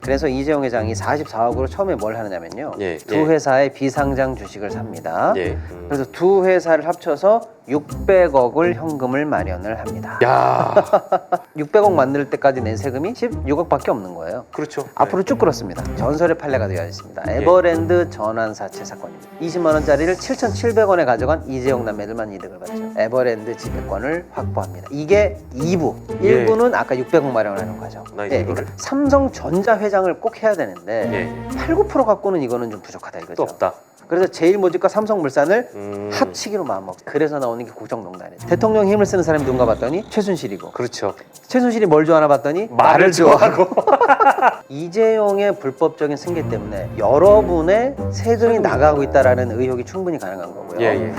그래서 이재용 회장이 44억으로 처음에 뭘 하느냐면요. 예, 두 예. 회사의 비상장 주식을 삽니다. 예. 그래서 두 회사를 합쳐서 600억을 현금을 마련을 합니다. 야, 600억 만들 때까지 낸 세금이 16억밖에 없는 거예요. 그렇죠. 앞으로 쭉 끌었습니다. 전설의 판례가 되어 있습니다. 예. 에버랜드 전환사채 사건입니다. 20만 원짜리를 7,700원에 가져간 이재용 남매들만 이득을 받죠. 에버랜드 지배권을 확보합니다. 이게 2부. 예. 1부는 아까 600억 마련하는 과정. 나이스, 예, 이거를. 그러니까 삼성전자 회장을 꼭 해야 되는데 예. 8, 9% 갖고는 이거는 좀 부족하다 이거죠. 또 없다. 그래서 제일모직과 삼성물산을 합치기로 마음먹었어요. 그래서 나오는 게 국정농단이에요. 대통령 힘을 쓰는 사람이 누군가 봤더니 최순실이고, 그렇죠. 최순실이 뭘 좋아하나 봤더니 말을 좋아하고. 이재용의 불법적인 승계 때문에 여러분의 세금이 나가고 있다라는 의혹이 충분히 가능한 거고요. 예, 예.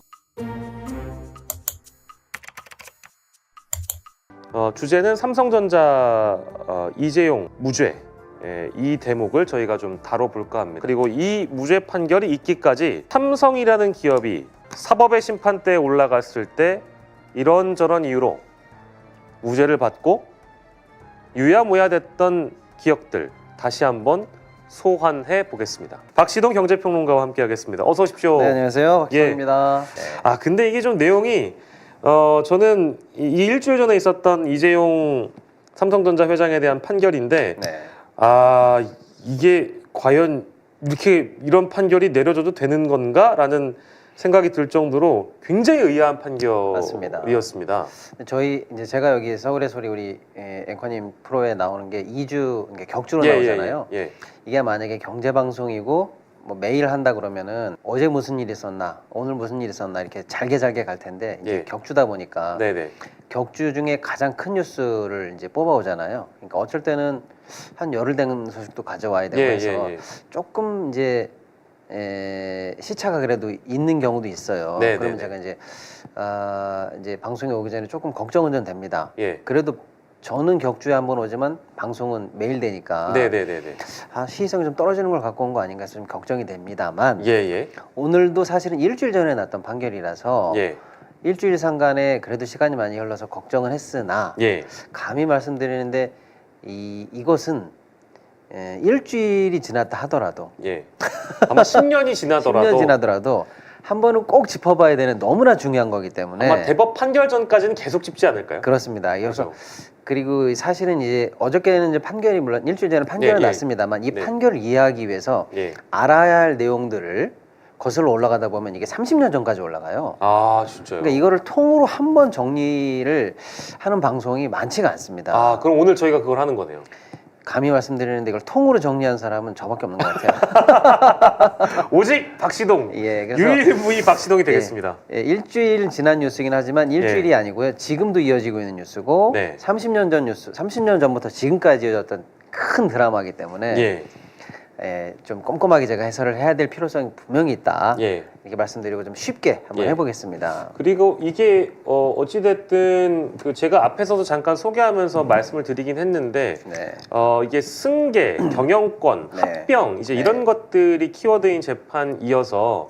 주제는 삼성전자 이재용 무죄. 예, 이 대목을 저희가 좀 다뤄볼까 합니다. 그리고 이 무죄 판결이 있기까지 삼성이라는 기업이 사법의 심판대에 올라갔을 때 이런저런 이유로 무죄를 받고 유야무야 됐던 기억들 다시 한번 소환해 보겠습니다. 박시동 경제평론가와 함께 하겠습니다. 어서 오십시오. 네, 안녕하세요. 박시동입니다. 네. 근데 이게 좀 내용이 저는 이 일주일 전에 있었던 이재용 삼성전자 회장에 대한 판결인데 네. 이게 과연 이렇게 이런 판결이 내려져도 되는 건가라는 생각이 들 정도로 굉장히 의아한 판결이었습니다. 저희 이제 제가 여기 서울의 소리 우리 앵커님 프로에 나오는 게 2주 그러니까 격주로 예, 나오잖아요. 예, 예. 이게 만약에 경제 방송이고 뭐 매일 한다 그러면은 어제 무슨 일 있었나, 오늘 무슨 일 있었나 이렇게 잘게 갈 텐데 이제 예. 격주다 보니까 네네. 격주 중에 가장 큰 뉴스를 이제 뽑아오잖아요. 그러니까 어쩔 때는 한 열흘 된 소식도 가져와야 되고 해서 조금 이제 시차가 그래도 있는 경우도 있어요. 네, 그러면 네, 제가 이제 방송에 오기 전에 조금 걱정은 좀 됩니다. 예. 그래도 저는 격주에 한 번 오지만 방송은 매일 되니까 네네네네. 시의성이 좀 떨어지는 걸 갖고 온 거 아닌가 해서 좀 걱정이 됩니다만 예예. 오늘도 사실은 일주일 전에 났던 판결이라서 예. 일주일 상간에 그래도 시간이 많이 흘러서 걱정은 했으나 예. 감히 말씀드리는데 이것은 일주일이 지났다 하더라도 예. 아마 10년이 지나더라도 10년 지나더라도 한 번은 꼭 짚어봐야 되는 너무나 중요한 거기 때문에 아마 대법 판결 전까지는 계속 짚지 않을까요? 그렇습니다. 그래서 그렇죠. 그리고 사실은 이제 어저께는 이제 판결이 물론 일주일 전에 판결은 예, 예. 났습니다만 이 네. 판결을 이해하기 위해서 예. 알아야 할 내용들을 거슬러 올라가다 보면 이게 30년 전까지 올라가요. 진짜요? 그러니까 이거를 통으로 한 번 정리를 하는 방송이 많지가 않습니다. 그럼 오늘 저희가 그걸 하는 거네요. 감히 말씀드리는데 이걸 통으로 정리한 사람은 저밖에 없는 것 같아요. 오직 박시동. 예, 그래서 유일무이 박시동이 되겠습니다. 일주일 지난 뉴스긴 하지만 일주일이 아니고요. 지금도 이어지고 있는 뉴스고 네. 30년 전 뉴스, 30년 전부터 지금까지 이어졌던 큰 드라마이기 때문에 예. 좀 꼼꼼하게 제가 해설을 해야 될 필요성이 분명히 있다. 예. 이렇게 말씀드리고 좀 쉽게 한번 예. 해보겠습니다. 그리고 이게 어찌됐든 제가 앞에서도 잠깐 소개하면서 말씀을 드리긴 했는데 네. 이게 승계, 경영권, 네. 합병 이제 네. 이런 것들이 키워드인 재판이어서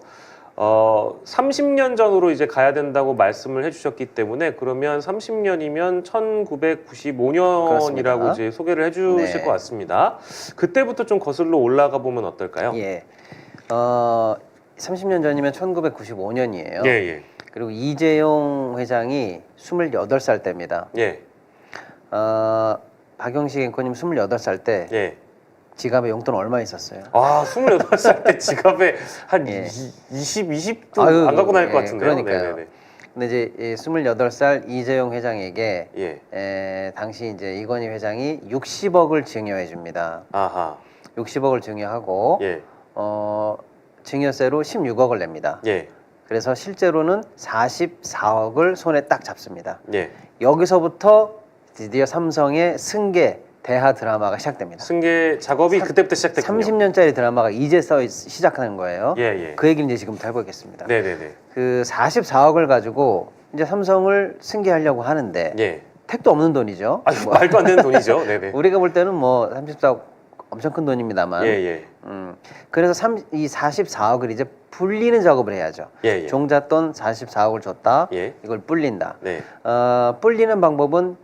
30년 전으로 이제 가야 된다고 말씀을 해주셨기 때문에 그러면 30년이면 1995년이라고 그렇습니다. 이제 소개를 해주실 네. 것 같습니다. 그때부터 좀 거슬러 올라가 보면 어떨까요? 예. 30년 전이면 1995년이에요. 예, 예. 그리고 이재용 회장이 28살 때입니다. 예. 박영식 앵커님 28살 때 예. 지갑에 용돈 얼마 있었어요? 28살 때 지갑에 한 예. 20도 아유, 안 갖고 다닐 것 예, 같은데요. 그러니까요. 네네네. 근데 이제 28살 이재용 회장에게 예. 당시 이제 이건희 회장이 60억을 증여해 줍니다. 아하. 60억을 증여하고 예. 증여세로 16억을 냅니다. 예. 그래서 실제로는 44억을 손에 딱 잡습니다. 예. 여기서부터 드디어 삼성의 승계 대하 드라마가 시작됩니다. 승계 작업이 그때부터 시작됐군요. 30년짜리 드라마가 이제서 시작하는 거예요. 예, 예. 그 얘기를 이제 지금부터 해보겠습니다. 네네네. 그 44억을 가지고 이제 삼성을 승계하려고 하는데 예. 택도 없는 돈이죠. 뭐 말도 안 되는 돈이죠. 네네. 우리가 볼 때는 뭐 34억 엄청 큰 돈입니다만. 예, 예. 그래서 이 44억을 이제 불리는 작업을 해야죠. 예, 예. 종잣돈 44억을 줬다. 예. 이걸 불린다. 네. 불리는 방법은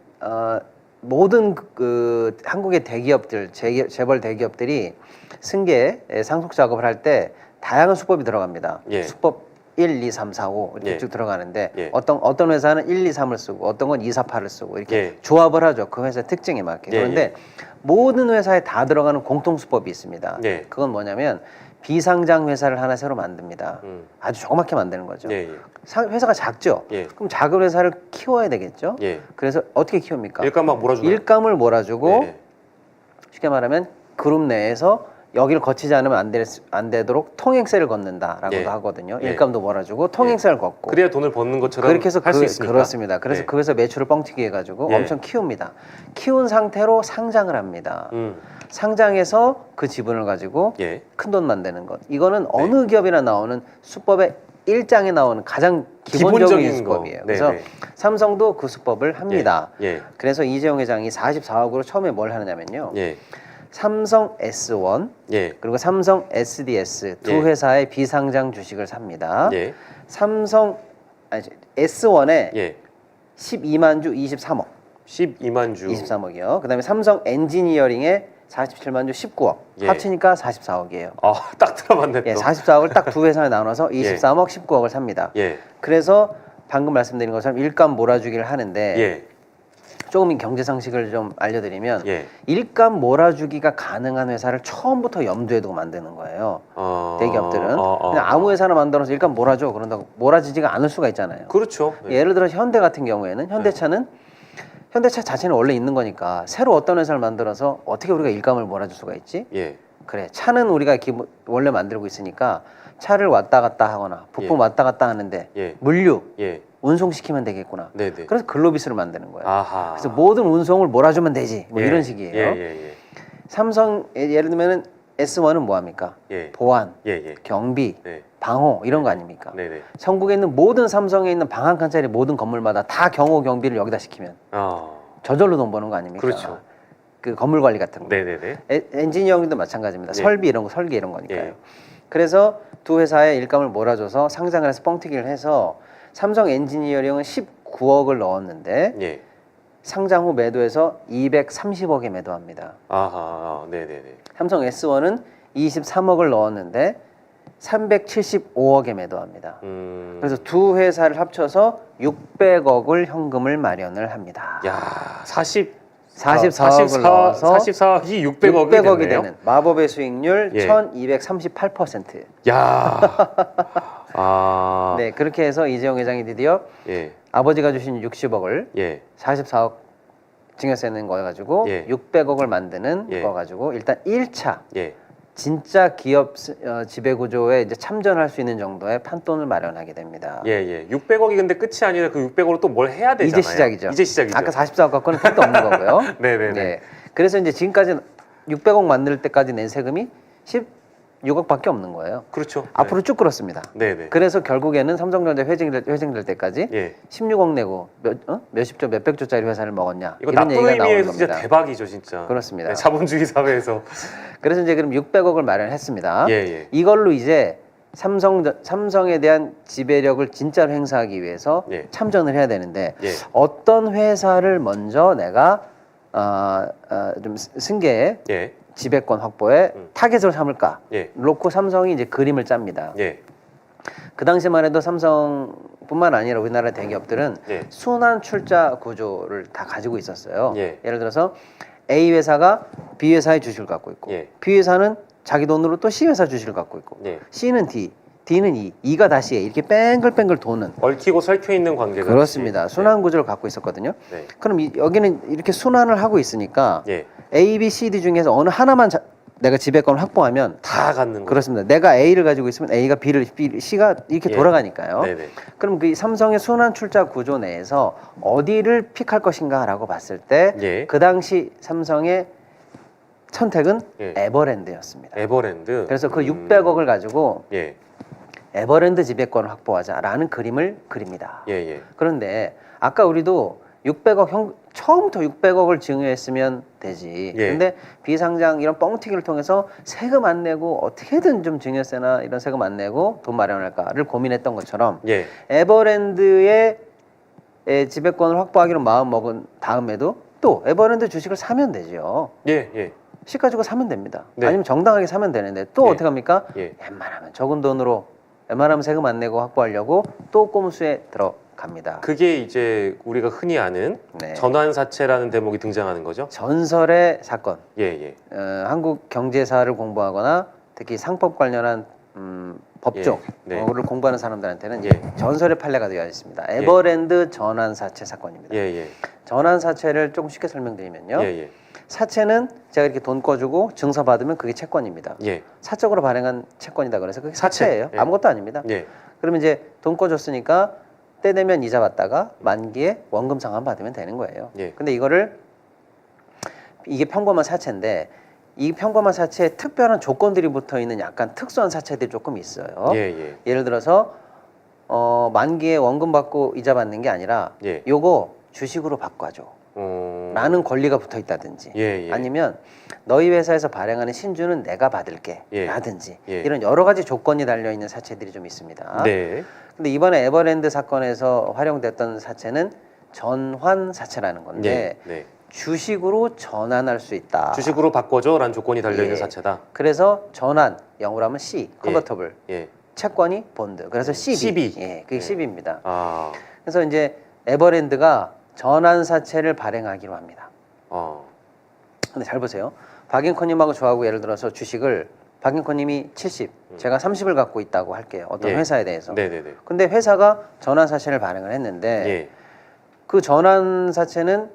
모든 그 한국의 대기업들, 재벌 대기업들이 승계 상속 작업을 할 때 다양한 수법이 들어갑니다. 예. 수법 1, 2, 3, 4, 5 이렇게 예. 쭉 들어가는데 예. 어떤 회사는 1, 2, 3을 쓰고 어떤 건 2, 4, 8을 쓰고 이렇게 예. 조합을 하죠. 그 회사의 특징에 맞게. 예, 그런데 모든 회사에 다 들어가는 공통 수법이 있습니다. 예. 그건 뭐냐면 비상장 회사를 하나 새로 만듭니다. 아주 조그맣게 만드는 거죠. 예. 예. 회사가 작죠. 예. 그럼 작은 회사를 키워야 되겠죠. 예. 그래서 어떻게 키웁니까? 일감 막 몰아주나요? 일감을 몰아주고 예. 쉽게 말하면 그룹 내에서 여기를 거치지 않으면 안 되도록 통행세를 걷는다라고도 예. 하거든요. 예. 일감도 몰아주고 통행세를 걷고 그래야 돈을 버는 것처럼 그렇게 해서 할 수 있습니까? 그렇습니다. 그래서 예. 그 회사 매출을 뻥튀기 해가지고 예. 엄청 키웁니다. 키운 상태로 상장을 합니다. 상장해서 그 지분을 가지고 예. 큰 돈 만드는 것. 이거는 어느 기업이나 나오는 수법의 1장에 나오는 가장 기본적인 수법이에요. 그래서 네네. 삼성도 그 수법을 합니다. 예. 그래서 이재용 회장이 44억으로 처음에 뭘 하느냐면요. 예. 삼성 S1 예. 그리고 삼성 SDS 두 예. 회사의 비상장 주식을 삽니다. 예. 삼성 S1에 예. 12만 주 23억. 12만 주. 23억이요. 그다음에 삼성 엔지니어링에 47만 주 19억. 예. 합치니까 44억이에요. 아, 딱 들어봤네 또. 예, 44억을 딱 두 회사에 나눠서 23억, 19억을 삽니다. 예. 그래서 방금 말씀드린 것처럼 일감 몰아주기를 하는데 예. 조금 경제 상식을 좀 알려드리면 예. 일감 몰아주기가 가능한 회사를 처음부터 염두에 두고 만드는 거예요. 대기업들은 그냥 아무 회사나 만들어서 일감 몰아줘 그런다고 몰아지지가 않을 수가 있잖아요. 그렇죠. 예. 예를 들어 현대 같은 경우에는 현대차는 현대차 자체는 원래 있는 거니까 새로 어떤 회사를 만들어서 어떻게 우리가 일감을 몰아줄 수가 있지? 예. 그래 차는 우리가 원래 만들고 있으니까 차를 왔다 갔다 하거나 부품 예. 왔다 갔다 하는데 예. 물류 예. 운송시키면 되겠구나. 네네. 그래서 글로비스를 만드는 거예요. 아하. 그래서 모든 운송을 몰아주면 되지. 뭐 예. 이런 식이에요. 예. 삼성 예를 들면은 S1은 뭐 합니까? 예. 보안, 예. 경비, 네. 방호 이런 거 아닙니까? 네네. 전국에 있는 모든 삼성에 있는 방 한 칸짜리 모든 건물마다 다 경호 경비를 여기다 시키면 저절로 돈 버는 거 아닙니까? 그렇죠. 그 건물 관리 같은 거. 네네네. 엔지니어링도 마찬가지입니다. 예. 설비 이런 거 설계 이런 거니까요. 예. 그래서 두 회사의 일감을 몰아줘서 상장을 해서 뻥튀기를 해서 삼성 엔지니어링은 19억을 넣었는데 예. 상장 후 매도해서 230억에 매도합니다. 아하. 네네네. 삼성 S1은 23억을 넣었는데 375억에 매도합니다. 그래서 두 회사를 합쳐서 600억을 현금을 마련을 합니다. 야, 44억을 넣어서 44억이 600억이 600억이 됐네요. 되는 마법의 수익률 예. 1238%. 야. 아. 네, 그렇게 해서 이재용 회장이 드디어 예. 아버지가 주신 60억을 예. 44억 증여세 낸 거 가지고 예. 600억을 만드는 예. 거 가지고 일단 1차 예. 진짜 기업 지배 구조에 이제 참전할 수 있는 정도의 판돈을 마련하게 됩니다. 예. 600억이 근데 끝이 아니라 그 600억으로 또 뭘 해야 되잖아요. 이제 시작이죠. 이제 시작이죠. 아까 44억 갖고는 택도 없는 거고요. 네네네. 네. 그래서 이제 지금까지 600억 만들 때까지 낸 세금이 16억밖에 없는 거예요. 그렇죠. 앞으로 쭉 끌었습니다. 네네. 그래서 결국에는 삼성전자 회생될 때까지 예. 16억 내고 몇십조 몇백조짜리 회사를 먹었냐 이거 이런 나쁜 얘기가 나오는 의미에서 겁니다. 진짜 대박이죠, 진짜. 그렇습니다. 네, 자본주의 사회에서. 그래서 이제 그럼 600억을 마련했습니다. 예. 이걸로 이제 삼성에 대한 지배력을 진짜로 행사하기 위해서 예. 참전을 해야 되는데 예. 어떤 회사를 먼저 내가 좀 승계에 예. 지배권 확보에 타겟으로 삼을까 예. 놓고 삼성이 이제 그림을 짭니다. 예. 그 당시만 해도 삼성뿐만 아니라 우리나라 대기업들은 예. 순환 출자 구조를 다 가지고 있었어요. 예. 예를 들어서 A 회사가 B 회사의 주식을 갖고 있고 예. B 회사는 자기 돈으로 또 C 회사 주식을 갖고 있고 예. C는 D, D는 E, E가 다시 A 이렇게 뺑글뺑글 도는 얽히고 설켜 있는 관계가 그렇습니다. 순환 구조를 갖고 있었거든요. 네. 그럼 여기는 이렇게 순환을 하고 있으니까 예. A, B, C, D 중에서 어느 하나만 내가 지배권을 확보하면 다 갖는 거. 그렇습니다. 내가 A를 가지고 있으면 A가 B를, C가 이렇게 예. 돌아가니까요. 네네. 그럼 그 삼성의 순환 출자 구조 내에서 어디를 픽할 것인가라고 봤을 때 그 예. 당시 삼성의 선택은 예. 에버랜드였습니다. 에버랜드. 그래서 그 600억을 가지고 예. 에버랜드 지배권을 확보하자라는 그림을 그립니다. 예. 그런데 아까 우리도 600억 처음부터 600억을 증여했으면 되지. 예. 근데 비상장 이런 뻥튀기를 통해서 세금 안 내고 어떻게든 좀 증여세나 이런 세금 안 내고 돈 마련할까를 고민했던 것처럼 예. 에버랜드의 지배권을 확보하기로 마음 먹은 다음에도 또 에버랜드 주식을 사면 되죠. 예, 예. 시가 주고 사면 됩니다. 네. 아니면 정당하게 사면 되는데 또 예. 어떻게 합니까? 예. 웬만하면 적은 돈으로 웬만하면 세금 안 내고 확보하려고 또 꼼수에 들어갑니다. 그게 이제 우리가 흔히 아는 네. 전환사채라는 대목이 등장하는 거죠. 전설의 사건. 예, 예. 한국 경제사를 공부하거나 특히 상법 관련한 법조를 예. 네. 공부하는 사람들한테는 예. 전설의 판례가 되어 있습니다. 에버랜드 전환사채 사건입니다. 예, 예. 전환사채를 조금 쉽게 설명드리면요. 예, 예. 사채는 제가 이렇게 돈 꺼주고 증서 받으면 그게 채권입니다. 예. 사적으로 발행한 채권이다 그래서 그게 사채. 사채예요. 예. 아무것도 아닙니다. 예. 그러면 이제 돈 꺼줬으니까 때 되면 이자 받다가 만기에 원금 상환 받으면 되는 거예요. 예. 근데 이게 평범한 사채인데 이 평범한 사채에 특별한 조건들이 붙어 있는 약간 특수한 사채들이 조금 있어요. 예, 예. 예를 들어서 만기에 원금 받고 이자 받는 게 아니라 예. 요거 주식으로 바꿔줘 라는 권리가 붙어 있다든지 예, 예. 아니면 너희 회사에서 발행하는 신주는 내가 받을게 예. 라든지 예. 이런 여러 가지 조건이 달려 있는 사채들이 좀 있습니다. 네. 근데 이번에 에버랜드 사건에서 활용됐던 사채는 전환 사채라는 건데 예. 네. 주식으로 전환할 수 있다. 주식으로 바꿔줘라는 조건이 달려 있는 예. 사채다. 그래서 전환 영어로 하면 C, 컨버터블. 예. 채권이 본드. 그래서 CB. CB. 예, 그게 예. CB입니다. 아. 그래서 이제 에버랜드가 전환 사채를 발행하기로 합니다. 근데 잘 보세요. 박앵커님하고 저하고 예를 들어서 주식을 박앵커님이 70, 제가 30을 갖고 있다고 할게요. 어떤 예. 회사에 대해서. 네네네. 근데 회사가 전환 사채를 발행을 했는데 예. 그 전환 사채는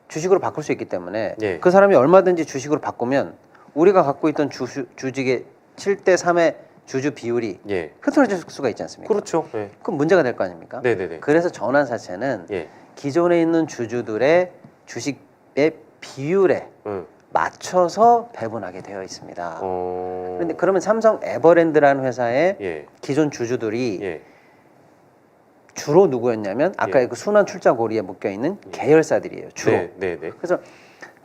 주식으로 바꿀 수 있기 때문에 예. 그 사람이 얼마든지 주식으로 바꾸면 우리가 갖고 있던 주식의 7대 3의 주주 비율이 예. 흐트러질 수가 있지 않습니까? 그렇죠. 예. 그럼 문제가 될 거 아닙니까? 네네네. 그래서 전환 사채는 예. 기존에 있는 주주들의 주식의 비율에 맞춰서 배분하게 되어 있습니다. 그런데 그러면 삼성 에버랜드라는 회사의 예. 기존 주주들이 예. 주로 누구였냐면 아까 예. 그 순환 출자 고리에 묶여 있는 계열사들이에요. 주로. 네, 네, 네. 그래서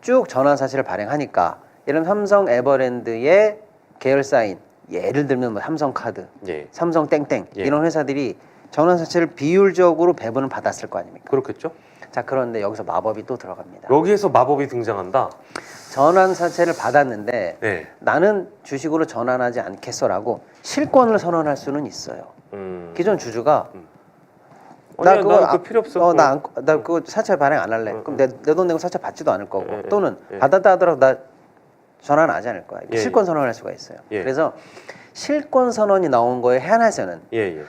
쭉 전환 사실을 발행하니까 예를 들면 삼성 에버랜드의 계열사인 예를 들면 뭐 삼성카드, 예. 삼성 땡땡 예. 이런 회사들이 전환 사실을 비율적으로 배분을 받았을 거 아닙니까? 그렇겠죠. 자, 그런데 여기서 마법이 또 들어갑니다. 여기에서 마법이 등장한다. 전환 사채를 받았는데 네. 나는 주식으로 전환하지 않겠어라고 실권을 선언할 수는 있어요. 기존 주주가 나 그거 필요 없어. 나 그거 사채 발행 안 할래. 그럼 내 돈 내고 사채 받지도 않을 거고 또는 예. 받았다 하더라도 나 전환 하지 않을 거야. 예, 실권 선언할 수가 있어요. 예. 그래서 실권 선언이 나온 거에 한해서는 예.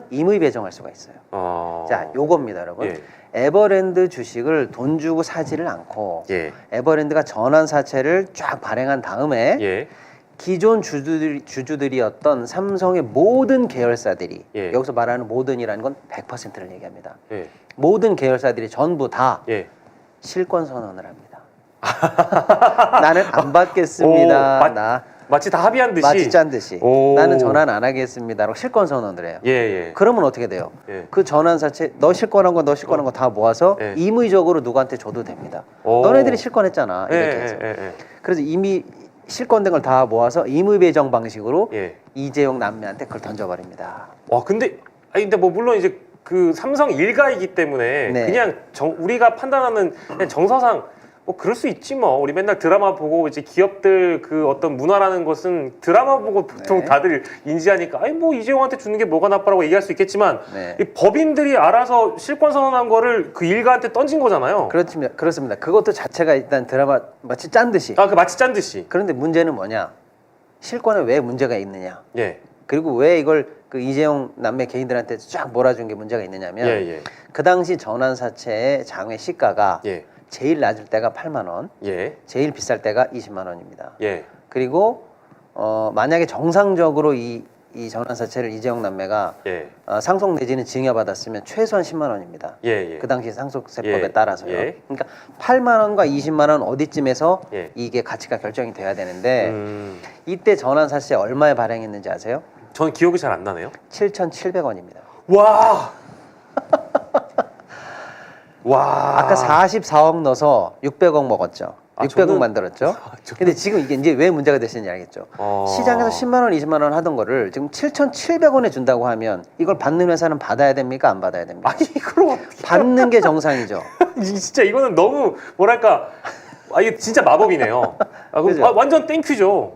임의 배정할 수가 있어요. 자, 요겁니다, 여러분. 예. 에버랜드 주식을 돈 주고 사지를 않고 예. 에버랜드가 전환 사채를 쫙 발행한 다음에 예. 기존 주주들이었던 삼성의 모든 계열사들이 예. 여기서 말하는 모든이라는 건 100%를 얘기합니다. 예. 모든 계열사들이 전부 다 예. 실권 선언을 합니다. 나는 안 받겠습니다. 마치 다 합의한 듯이. 마치 짠 듯이. 오. 나는 전환 안 하겠습니다라고 실권 선언을 해요. 예. 그러면 어떻게 돼요? 예. 그 전환 사채 너 실권한 거 너 실권한 거 다 모아서 예. 임의적으로 누구한테 줘도 됩니다. 오. 너네들이 실권했잖아. 이렇게 해서. 그래서 이미 실권된 걸 다 모아서 임의 배정 방식으로 예. 이재용 남매한테 그걸 던져버립니다. 와, 근데 뭐 물론 이제 그 삼성 일가이기 때문에 네. 그냥 우리가 판단하는 그냥 정서상 뭐 그럴 수 있지 뭐. 우리 맨날 드라마 보고 이제 기업들 그 어떤 문화라는 것은 드라마 보고 보통 네. 다들 인지하니까 아니 뭐 이재용한테 주는 게 뭐가 나빠라고 얘기할 수 있겠지만 네. 이 법인들이 알아서 실권 선언한 거를 그 일가한테 던진 거잖아요. 그렇습니다. 그것도 자체가 일단 드라마 마치 짠 듯이. 그 마치 짠 듯이. 그런데 문제는 뭐냐? 실권에 왜 문제가 있느냐? 예. 그리고 왜 이걸 그 이재용 남매 개인들한테 쫙 몰아준 게 문제가 있느냐면 예. 그 당시 전환 사채의 장외 시가가 예. 제일 낮을 때가 8만 원, 예. 제일 비쌀 때가 20만 원입니다. 예. 그리고 만약에 정상적으로 이 전환 사채를 이재용 남매가 예. 상속 내지는 증여받았으면 최소한 10만 원입니다. 예. 그 당시 상속세법에 예. 따라서요. 예. 그러니까 8만 원과 20만 원 어디쯤에서 예. 이게 가치가 결정이 돼야 되는데 이때 전환 사채 얼마에 발행했는지 아세요? 전 기억이 잘 안 나네요. 7,700원입니다. 와. 와. 아까 44억 넣어서 600억 먹었죠. 600억 저는- 만들었죠. 저는- 근데 지금 이게 이제 왜 문제가 됐는지 알겠죠. 시장에서 10만 원, 20만 원 하던 거를 지금 7,700원에 준다고 하면 이걸 받는 회사는 받아야 됩니까? 안 받아야 됩니까? 아니 이걸 어떻게 받는 게 정상이죠. 진짜 이거는 너무 뭐랄까 이게 진짜 마법이네요. 그럼 그죠? 완전 땡큐죠.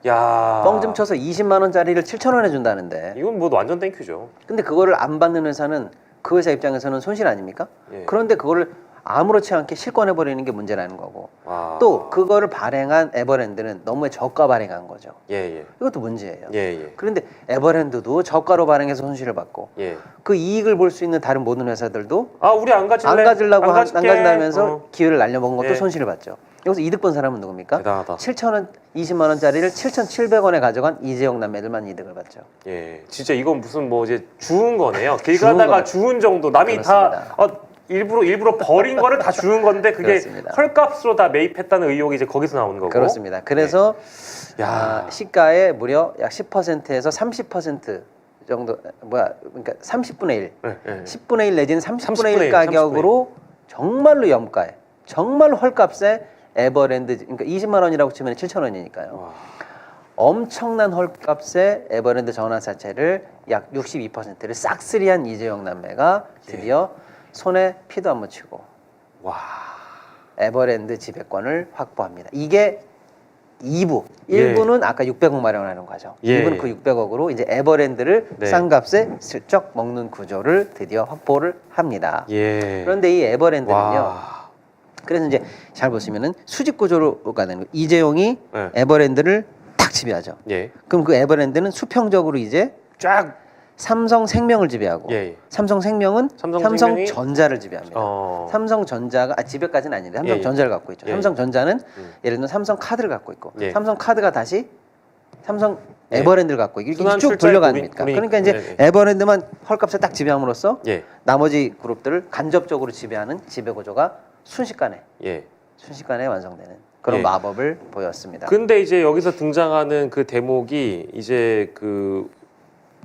야 뻥 좀 쳐서 20만 원짜리를 7,000원에 준다는데. 이건 뭐 완전 땡큐죠. 근데 그거를 안 받는 회사는 그 회사 입장에서는 손실 아닙니까? 예. 그런데 그거를 아무렇지 않게 실권해 버리는 게 문제라는 거고. 와. 또 그거를 발행한 에버랜드는 너무 저가 발행한 거죠. 예예 이것도 문제예요. 예예 그런데 에버랜드도 저가로 발행해서 손실을 받고 예. 그 이익을 볼 수 있는 다른 모든 회사들도 아 우리 안 가질래? 안 가지려고 안 가질게. 가진다면서 기회를 날려먹은 것도 예. 손실을 봤죠. 여기서 이득 본 사람은 누굽니까? 대단하다. 7,000원, 20만 원짜리를 7,700원에 가져간 이재용 남매들만 이득을 봤죠. 예, 진짜 이건 무슨 뭐 이제 주운 거네요. 길 주운 가다가 거. 주운 정도. 남이 그렇습니다. 다 일부러 버린 거를 다 주운 건데 그게 그렇습니다. 헐값으로 다 매입했다는 의혹이 이제 거기서 나오는 거고. 그렇습니다. 그래서 야. 시가의 무려 약 10%에서 30% 정도 그러니까 30분의 1, 예, 예. 10분의 1 내지는 30분의 1 30분의 1 가격으로 정말로 염가에 정말로 헐값에 에버랜드 그러니까 20만 원이라고 치면 7,000원이니까요. 와. 엄청난 헐값에 에버랜드 전환사채를 약 62%를 싹쓸이한 이재용 남매가 드디어 손에 피도 안 묻히고 와. 에버랜드 지배권을 확보합니다. 이게 2부. 예. 1부는 아까 600억 마련하는 과정. 예. 2부는 그 600억으로 이제 에버랜드를 네. 싼 값에 슬쩍 먹는 구조를 드디어 확보를 합니다. 예. 그런데 이 에버랜드는요. 와. 그래서 이제 잘 보시면은 수직 구조로 가는 거예요. 이재용이 네. 에버랜드를 딱 지배하죠. 예. 그럼 그 에버랜드는 수평적으로 이제 쫙 삼성생명을 지배하고 예. 삼성생명은 삼성생명이 삼성전자를 지배합니다. 어. 삼성전자가 지배까지는 아닌데 예, 예. 삼성전자를 갖고 있죠. 예, 예. 삼성전자는 예를 들면 삼성카드를 갖고 있고 예. 삼성카드가 다시 삼성 예. 에버랜드를 갖고 있고 이렇게 순환 쭉 출자의 돌려갑니까? 돈이- 그러니까 이제 네, 네. 에버랜드만 헐값을 딱 지배함으로써 예. 나머지 그룹들을 간접적으로 지배하는 지배구조가 순식간에 예. 완성되는 그런 예. 마법을 보였습니다. 근데 이제 여기서 등장하는 그 대목이 이제 그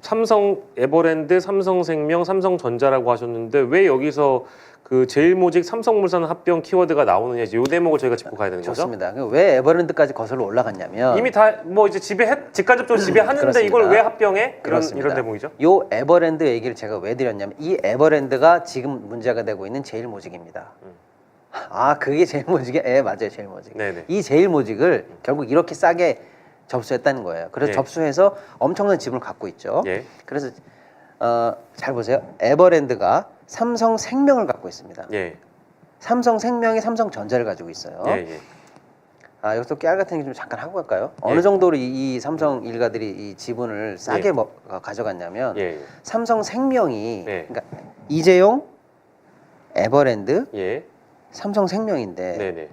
삼성 에버랜드, 삼성생명, 삼성전자라고 하셨는데 왜 여기서 그 제일모직 삼성물산 합병 키워드가 나오느냐 이제 요 대목을 저희가 짚고 가야 되는 거죠. 좋습니다. 왜 에버랜드까지 거슬러 올라갔냐면 이미 다 뭐 이제 직간접적으로 지배하는데 그렇습니다. 이걸 왜 합병해? 그렇습니다. 이런 대목이죠. 요 에버랜드 얘기를 제가 왜 드렸냐면 이 에버랜드가 지금 문제가 되고 있는 제일모직입니다. 아 그게 제일모직이? 맞아요, 제일모직. 네네. 이 제일모직을 결국 이렇게 싸게 접수했다는 거예요. 그래서 예. 접수해서 엄청난 지분을 갖고 있죠. 예. 그래서 잘 보세요. 에버랜드가 삼성생명을 갖고 있습니다. 예. 삼성생명이 삼성전자를 가지고 있어요. 예. 예. 여기서 깨알 같은 얘기 좀 잠깐 하고 갈까요? 예. 어느 정도로 이 삼성 일가들이 이 지분을 싸게 가져갔냐면 예. 삼성생명이 네. 그러니까 이재용, 에버랜드, 예. 삼성생명인데 네네.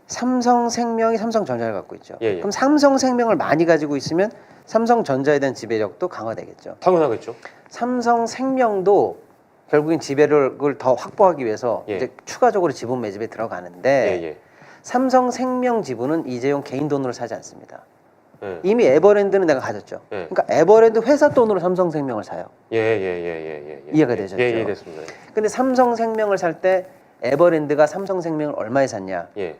삼성생명이 삼성전자를 갖고 있죠. 예, 예. 그럼 삼성생명을 많이 가지고 있으면 삼성전자에 대한 지배력도 강화되겠죠. 당연하겠죠. 삼성생명도 결국엔 지배력을 더 확보하기 위해서 예. 이제 추가적으로 지분 매집에 들어가는데 예. 예. 삼성생명 지분은 이재용 개인 돈으로 사지 않습니다. 예. 이미 에버랜드는 내가 가졌죠. 예. 그러니까 에버랜드 회사 돈으로 삼성생명을 사요. 예. 이해가 되셨죠? 예, 됐습니다. 근데 삼성생명을 살 때 에버랜드가 삼성생명을 얼마에 샀냐? 예.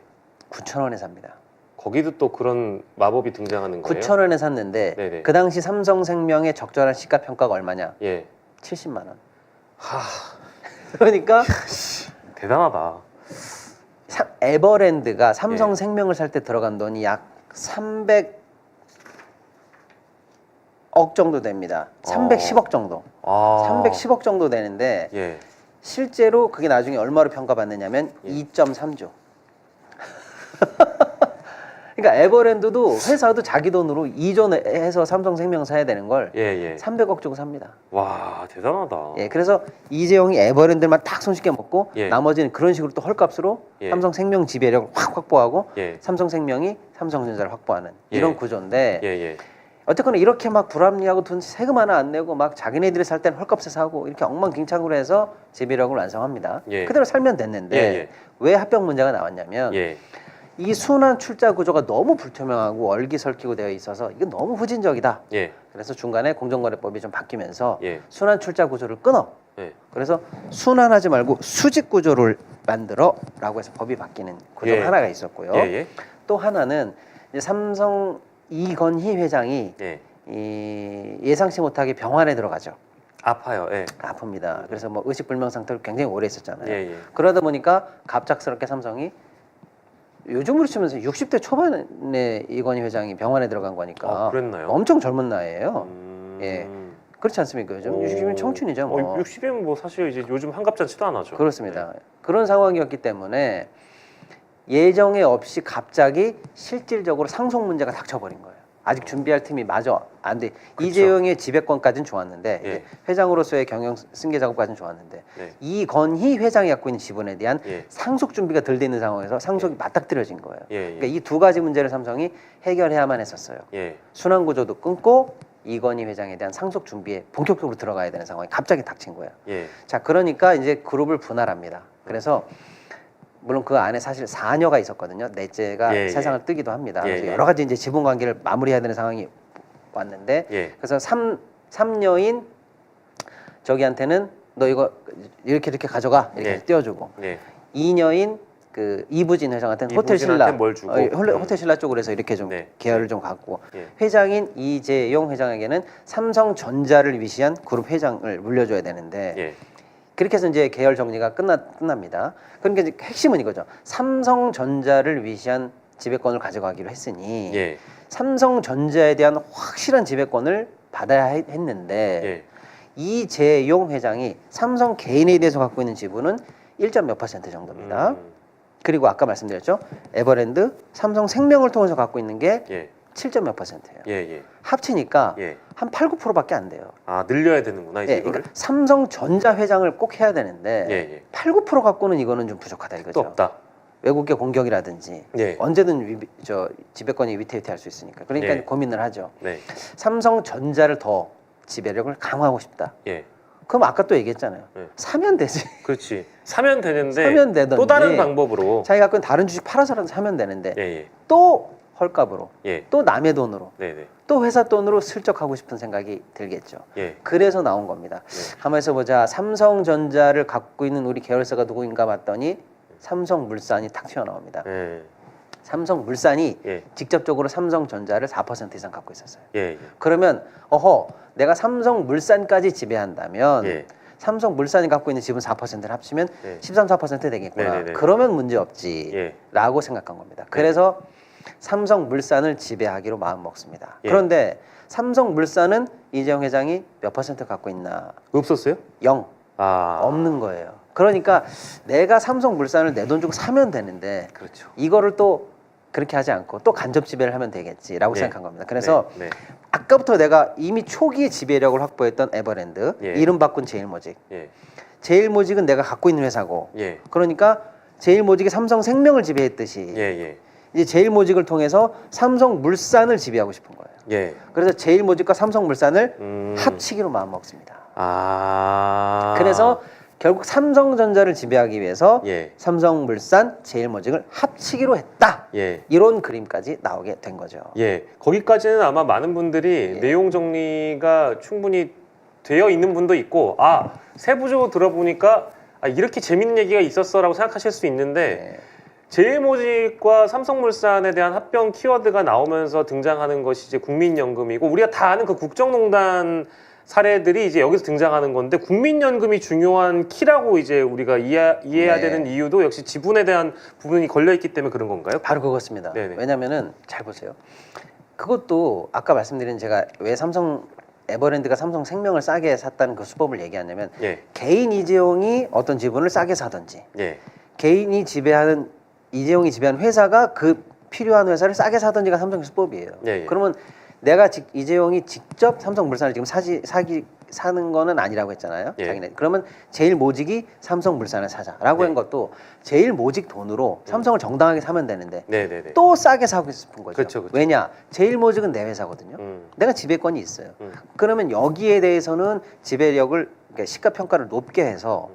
9,000원에 삽니다. 거기도 또 그런 마법이 등장하는 거예요. 9,000원에 샀는데 네네. 그 당시 삼성생명의 적절한 시가 평가가 얼마냐? 예. 70만 원. 하, 그러니까 대단하다. 에버랜드가 예. 삼성생명을 살 때 들어간 돈이 약 300억 정도 됩니다. 310억 정도. 아. 310억 정도 되는데 예. 실제로 그게 나중에 얼마로 평가받느냐면 예. 2.3조. 그러니까 에버랜드도 회사도 자기 돈으로 2조 해서 삼성생명 사야 되는 걸 예. 300억 주고 삽니다. 와, 대단하다. 예, 그래서 이재용이 에버랜드만 딱 손쉽게 먹고 예. 나머지는 그런 식으로 또 헐값으로 예. 삼성생명 지배력을 확 확보하고 예. 삼성생명이 삼성전자를 확보하는 예. 이런 구조인데 예. 어쨌거나 이렇게 막 불합리하고 돈 세금 하나 안 내고 막 자기네들이 살 때는 헐값에 사고 이렇게 엉망진창으로 해서 지배력을 완성합니다. 예. 그대로 살면 됐는데 예. 왜 합병 문제가 나왔냐면 예. 이 순환 출자 구조가 너무 불투명하고 얼기설키고 되어 있어서 이건 너무 후진적이다. 예. 그래서 중간에 공정거래법이 좀 바뀌면서 예. 순환 출자 구조를 끊어. 예. 그래서 순환하지 말고 수직 구조를 만들어라고 해서 법이 바뀌는 구조가 예. 하나가 있었고요. 예. 예. 또 하나는 이제 삼성 이건희 회장이 예. 이 예상치 못하게 병원에 들어가죠. 아파요. 예. 아픕니다. 그래서 뭐 의식불명 상태로 굉장히 오래 있었잖아요. 예. 예. 그러다 보니까 갑작스럽게 삼성이 요즘으로 치면서 60대 초반에 이건희 회장이 병원에 들어간 거니까 그랬나요? 엄청 젊은 나이에요. 예. 그렇지 않습니까? 요즘 오. 60이면 청춘이죠. 뭐. 60이면 뭐 사실 이제 요즘 한갑잔치도 안 하죠. 그렇습니다. 그런 상황이었기 때문에 예정에 없이 갑자기 실질적으로 상속 문제가 닥쳐버린 거예요. 아직 준비할 틈이 마저 안 돼. 그쵸. 이재용의 지배권까지는 좋았는데 예. 이제 회장으로서의 경영 승계 작업까지는 좋았는데 네. 이건희 회장이 갖고 있는 지분에 대한 예. 상속 준비가 덜 돼 있는 상황에서 상속이 맞닥뜨려진 거예요. 예. 예. 그러니까 이 두 가지 문제를 삼성이 해결해야만 했었어요. 예. 순환 구조도 끊고 이건희 회장에 대한 상속 준비에 본격적으로 들어가야 되는 상황이 갑자기 닥친 거예요. 예. 자, 그러니까 이제 그룹을 분할합니다. 그래서 물론 그 안에 사실 4녀가 있었거든요. 넷째가 예, 세상을 예. 뜨기도 합니다. 예, 그래서 예. 여러 가지 이제 지분 관계를 마무리해야 되는 상황이 왔는데 예. 그래서 삼녀인 저기한테는 너 이거 이렇게 가져가 이렇게 예. 띄워주고 예. 2녀인 그 이부진 회장한테는 호텔 신라 이부진한테 뭘 주고? 호텔 신라 쪽으로 해서 이렇게 좀 네. 계열을 좀 갖고 예. 회장인 이재용 회장에게는 삼성전자를 위시한 그룹 회장을 물려줘야 되는데 예. 그렇게 해서 이제 계열 정리가 끝납니다. 그러니까 이제 핵심은 이거죠. 삼성전자를 위시한 지배권을 가져가기로 했으니 예. 삼성전자에 대한 확실한 지배권을 받아야 했는데 예. 이재용 회장이 삼성 개인에 대해서 갖고 있는 지분은 1점 몇 % 정도입니다. 그리고 아까 말씀드렸죠. 에버랜드, 삼성생명을 통해서 갖고 있는 게 예. 7점 몇 %예요. 예. 예. 합치니까 예. 한 8, 9%밖에 안 돼요. 아, 늘려야 되는구나 이제 예, 이거를. 그러니까 삼성전자 회장을 꼭 해야 되는데 예. 예. 8, 9% 갖고는 이거는 좀 부족하다 또 이거죠. 없다. 외국계 공격이라든지 예. 언제든 지배권이 위태위태할 수 있으니까. 그러니까 예. 고민을 하죠. 네. 삼성전자를 더 지배력을 강화하고 싶다. 예. 그럼 아까 또 얘기했잖아요. 예. 사면 되지. 그렇지. 사면 되는데 사면 되던지 또 다른 방법으로. 자기가 갖고 있는 다른 주식 팔아서라도 사면 되는데 예. 예. 또 헐값으로 예. 또 남의 돈으로 네. 네. 또 회사 돈으로 슬쩍 하고 싶은 생각이 들겠죠. 예. 그래서 나온 겁니다. 네. 가만히 있어 보자. 삼성전자를 갖고 있는 우리 계열사가 누구인가 봤더니 삼성물산이 탁 튀어나옵니다. 예. 삼성물산이 예. 직접적으로 삼성전자를 4% 이상 갖고 있었어요. 예. 그러면 내가 삼성물산까지 지배한다면 예. 삼성물산이 갖고 있는 지분 4%를 합치면 예. 13, 4% 되겠구나. 네네네. 그러면 문제 없지. 예. 라고 생각한 겁니다. 그래서 삼성물산을 지배하기로 마음먹습니다. 예. 그런데 삼성물산은 이재용 회장이 몇 % 갖고 있나? 없었어요? 0. 아. 없는 거예요. 그러니까 내가 삼성물산을 내 돈 주고 사면 되는데 그렇죠. 이거를 또 그렇게 하지 않고 또 간접 지배를 하면 되겠지라고 네. 생각한 겁니다. 그래서 네. 아까부터 내가 이미 초기에 지배력을 확보했던 에버랜드, 예. 이름 바꾼 제일모직. 예. 제일모직은 내가 갖고 있는 회사고 예. 그러니까 제일모직이 삼성생명을 지배했듯이 예. 예. 이제 제일모직을 통해서 삼성물산을 지배하고 싶은 거예요. 예. 그래서 제일모직과 삼성물산을 합치기로 마음먹습니다. 아. 그래서 결국 삼성전자를 지배하기 위해서 예. 삼성물산, 제일모직을 합치기로 했다. 예. 이런 그림까지 나오게 된 거죠. 예. 거기까지는 아마 많은 분들이 예. 내용 정리가 충분히 되어 있는 분도 있고 세부적으로 들어보니까 이렇게 재밌는 얘기가 있었어라고 생각하실 수 있는데 네. 제일모직과 삼성물산에 대한 합병 키워드가 나오면서 등장하는 것이 이제 국민연금이고 우리가 다 아는 그 국정농단 사례들이 이제 여기서 등장하는 건데 국민연금이 중요한 키라고 이제 우리가 이해해야 네. 되는 이유도 역시 지분에 대한 부분이 걸려 있기 때문에 그런 건가요? 바로 그것입니다. 네네. 왜냐면은 잘 보세요. 그것도 아까 말씀드린 제가 왜 에버랜드가 삼성생명을 싸게 샀다는 그 수법을 얘기하냐면 예. 개인 이재용이 어떤 지분을 싸게 사든지 예. 개인이 지배하는 이재용이 지배하는 회사가 그 필요한 회사를 싸게 사든지가 삼성의 수법이에요. 예, 예. 그러면 내가 이재용이 직접 삼성물산을 지금 사는 거는 아니라고 했잖아요. 예. 자기네. 그러면 제일모직이 삼성물산을 사자라고 네. 한 것도 제일모직 돈으로 삼성을 정당하게 사면 되는데 네네네. 또 싸게 사고 싶은 거죠. 그렇죠, 그렇죠. 왜냐? 제일모직은 내 회사거든요. 내가 지배권이 있어요. 그러면 여기에 대해서는 지배력을 그러니까 시가평가를 높게 해서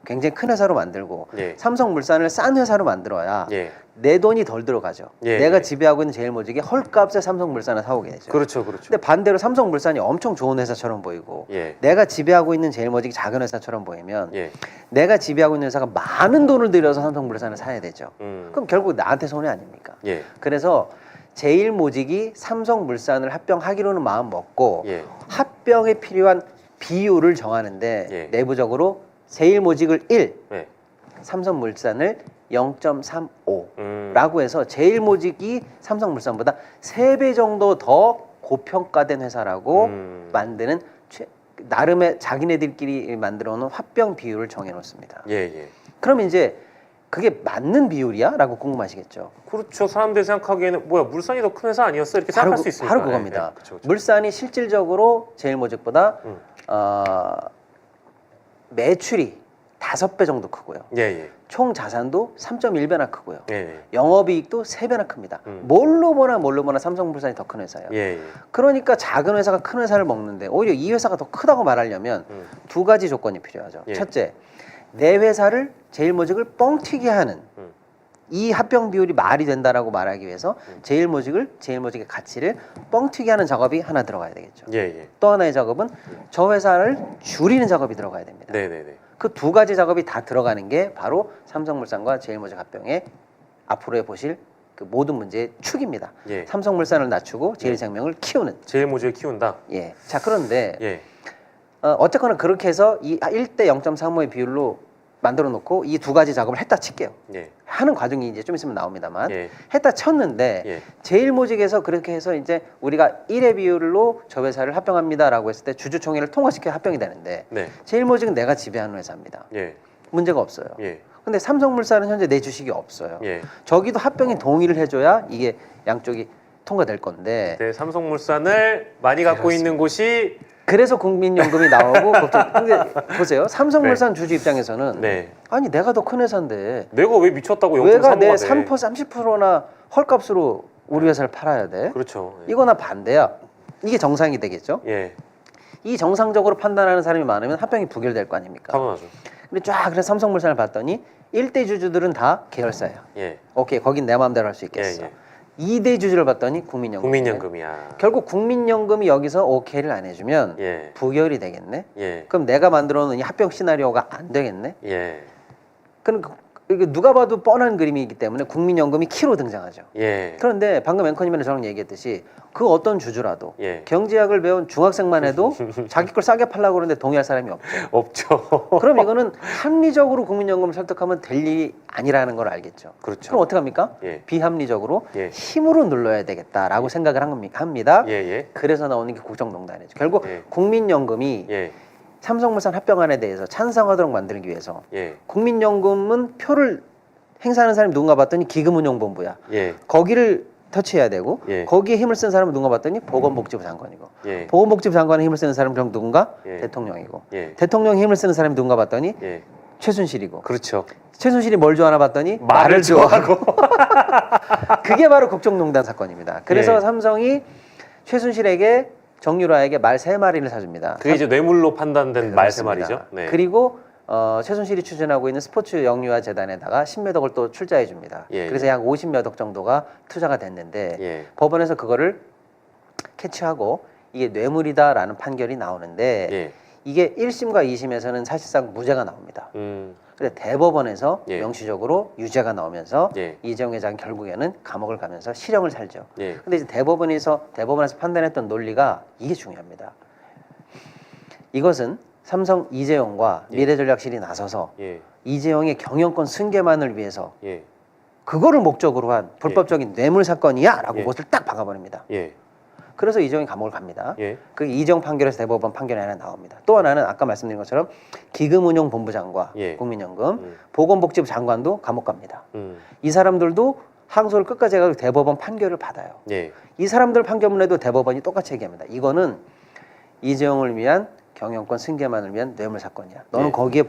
굉장히 큰 회사로 만들고 예. 삼성물산을 싼 회사로 만들어야 예. 내 돈이 덜 들어가죠. 예, 내가 예. 지배하고 있는 제일모직이 헐값에 삼성물산을 사오게 되죠. 그렇죠, 그렇죠. 근데 반대로 삼성물산이 엄청 좋은 회사처럼 보이고 예. 내가 지배하고 있는 제일모직이 작은 회사처럼 보이면 예. 내가 지배하고 있는 회사가 많은 돈을 들여서 삼성물산을 사야 되죠. 음. 그럼 결국 나한테 손해 아닙니까? 예. 그래서 제일모직이 삼성물산을 합병하기로는 마음 먹고 예. 합병에 필요한 비율을 정하는데 예. 내부적으로 제일모직을 1, 예. 삼성물산을 0.35 음. 라고 해서 제일모직이 삼성물산보다 3배 정도 더 고평가된 회사라고 만드는 나름의 자기네들끼리 만들어 놓은 합병 비율을 정해 놓습니다. 예, 예. 그럼 이제 그게 맞는 비율이야? 라고 궁금하시겠죠. 그렇죠. 사람들이 생각하기에는 뭐야 물산이 더 큰 회사 아니었어? 이렇게 생각할 수 있으니까. 바로 그겁니다. 예, 그쵸, 그쵸. 물산이 실질적으로 제일모직보다 매출이 5배 정도 크고요. 예, 예. 총 자산도 3.1배나 크고요. 예, 예. 영업이익도 3배나 큽니다. 뭘로 보나 삼성물산이 더 큰 회사예요. 예, 예. 그러니까 작은 회사가 큰 회사를 먹는데 오히려 이 회사가 더 크다고 말하려면 두 가지 조건이 필요하죠. 예. 첫째, 내 회사를 제일모직을 뻥튀기 하는 이 합병 비율이 말이 된다라고 말하기 위해서 제일모직의 가치를 뻥튀기 하는 작업이 하나 들어가야 되겠죠. 예, 예. 또 하나의 작업은 저 회사를 줄이는 작업이 들어가야 됩니다. 네, 네, 네. 그 두 가지 작업이 다 들어가는 게 바로 삼성물산과 제일모직 합병의 앞으로의 보실 그 모든 문제의 축입니다. 예. 삼성물산을 낮추고 제일생명을 키우는. 제일모직을 키운다. 예. 자, 그런데 예. 어쨌거나 그렇게 해서 이 1대 0.35의 비율로 만들어 놓고 이 두 가지 작업을 했다 칠게요. 예. 하는 과정이 이제 좀 있으면 나옵니다만 예. 했다 쳤는데 예. 제일모직에서 그렇게 해서 이제 우리가 1의 비율로 저 회사를 합병합니다라고 했을 때 주주총회를 통과시켜야 합병이 되는데 네. 제일모직은 내가 지배하는 회사입니다. 예. 문제가 없어요. 예. 근데 삼성물산은 현재 내 주식이 없어요. 예. 저기도 합병에 동의를 해줘야 이게 양쪽이 통과될 건데 네, 삼성물산을 많이 갖고 그렇습니다. 있는 곳이 그래서 국민연금이 나오고 근데 보세요. 삼성물산 주주 입장에서는 네. 아니 내가 더 큰 회사인데 내가 왜 미쳤다고 왜가 내 0.35가 3% 30%나 헐값으로 우리 회사를 팔아야 돼? 그렇죠. 예. 이거나 반대야. 이게 정상이 되겠죠. 예. 이 정상적으로 판단하는 사람이 많으면 합병이 부결될 거 아닙니까? 당연하죠. 근데 쫙 그래서 삼성물산을 봤더니 1대 주주들은 다 계열사예요. 예. 오케이, 거긴 내 마음대로 할 수 있겠어. 예, 예. 2대 주주를 봤더니 국민연금. 국민연금이야. 결국 국민연금이 여기서 오케이를 안 해주면 예. 부결이 되겠네. 예. 그럼 내가 만들어 놓은 이 합병 시나리오가 안 되겠네. 예. 그럼 이게 누가 봐도 뻔한 그림이기 때문에 국민연금이 키로 등장하죠. 예. 그런데 방금 앵커님이랑 저랑 얘기했듯이 그 어떤 주주라도 예. 경제학을 배운 중학생만 해도 자기 걸 싸게 팔려고 그러는데 동의할 사람이 없죠. 없죠. 그럼 이거는 합리적으로 국민연금을 설득하면 될 일이 아니라는 걸 알겠죠. 그렇죠. 그럼 어떻게 합니까? 예. 비합리적으로 예. 힘으로 눌러야 되겠다라고 생각을 합니다. 예, 예. 그래서 나오는 게 국정농단이죠. 결국 예. 국민연금이 예. 삼성물산 합병안에 대해서 찬성하도록 만들기 위해서 예. 국민연금은 표를 행사하는 사람이 누군가 봤더니 기금운용본부야. 예. 거기를 터치해야 되고 예. 거기에 힘을 쓰는 사람은 누군가 봤더니 보건복지부 장관이고 예. 보건복지부 장관에 힘을 쓰는 사람은 그럼 누군가 예. 대통령이고 예. 대통령에 힘을 쓰는 사람이 누군가 봤더니 예. 최순실이고 그렇죠. 최순실이 뭘 좋아하나 봤더니 말을 좋아하고. 그게 바로 국정농단 사건입니다. 그래서 예. 삼성이 최순실에게 정유라에게 말 3마리를 사줍니다. 그게 이제 뇌물로 판단된 말 3마리죠. 네. 그리고 최순실이 추진하고 있는 스포츠 영유아 재단에다가 10몇 억을 또 출자해 줍니다. 예, 그래서 예. 약 50몇 억 정도가 투자가 됐는데 예. 법원에서 그거를 캐치하고 이게 뇌물이다라는 판결이 나오는데 예. 이게 1심과 2심에서는 사실상 무죄가 나옵니다. 근데 대법원에서 예. 명시적으로 유죄가 나오면서 예. 이재용 회장 결국에는 감옥을 가면서 실형을 살죠. 예. 근데 이제 대법원에서 판단했던 논리가 이게 중요합니다. 이것은 삼성 이재용과 예. 미래전략실이 나서서 예. 이재용의 경영권 승계만을 위해서 예. 그거를 목적으로 한 불법적인 뇌물 사건이야라고 예. 그것을 딱 박아버립니다. 예. 그래서 이재용이 감옥을 갑니다. 예. 그 이재용 판결에서 대법원 판결이 하나 나옵니다. 또 하나는 아까 말씀드린 것처럼 기금운용본부장과 예. 국민연금, 보건복지부 장관도 감옥 갑니다. 음. 이 사람들도 항소를 끝까지 해가지고 대법원 판결을 받아요. 예. 이 사람들 판결문에도 대법원이 똑같이 얘기합니다. 이거는 이재용을 위한 경영권 승계만을 위한 뇌물 사건이야. 너는 예. 거기에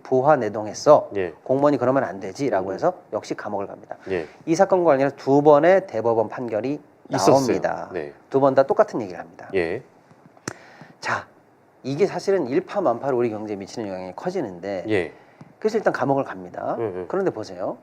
부하내동했어. 예. 공무원이 그러면 안 되지라고 해서 역시 감옥을 갑니다. 예. 이 사건과 관련해서 2번의 대법원 판결이 있었어요. 나옵니다. 네. 2번 다 똑같은 얘기를 합니다. 예. 자, 이게 사실은 일파만파로 우리 경제에 미치는 영향이 커지는데 예. 그래서 일단 감옥을 갑니다. 음. 그런데 보세요.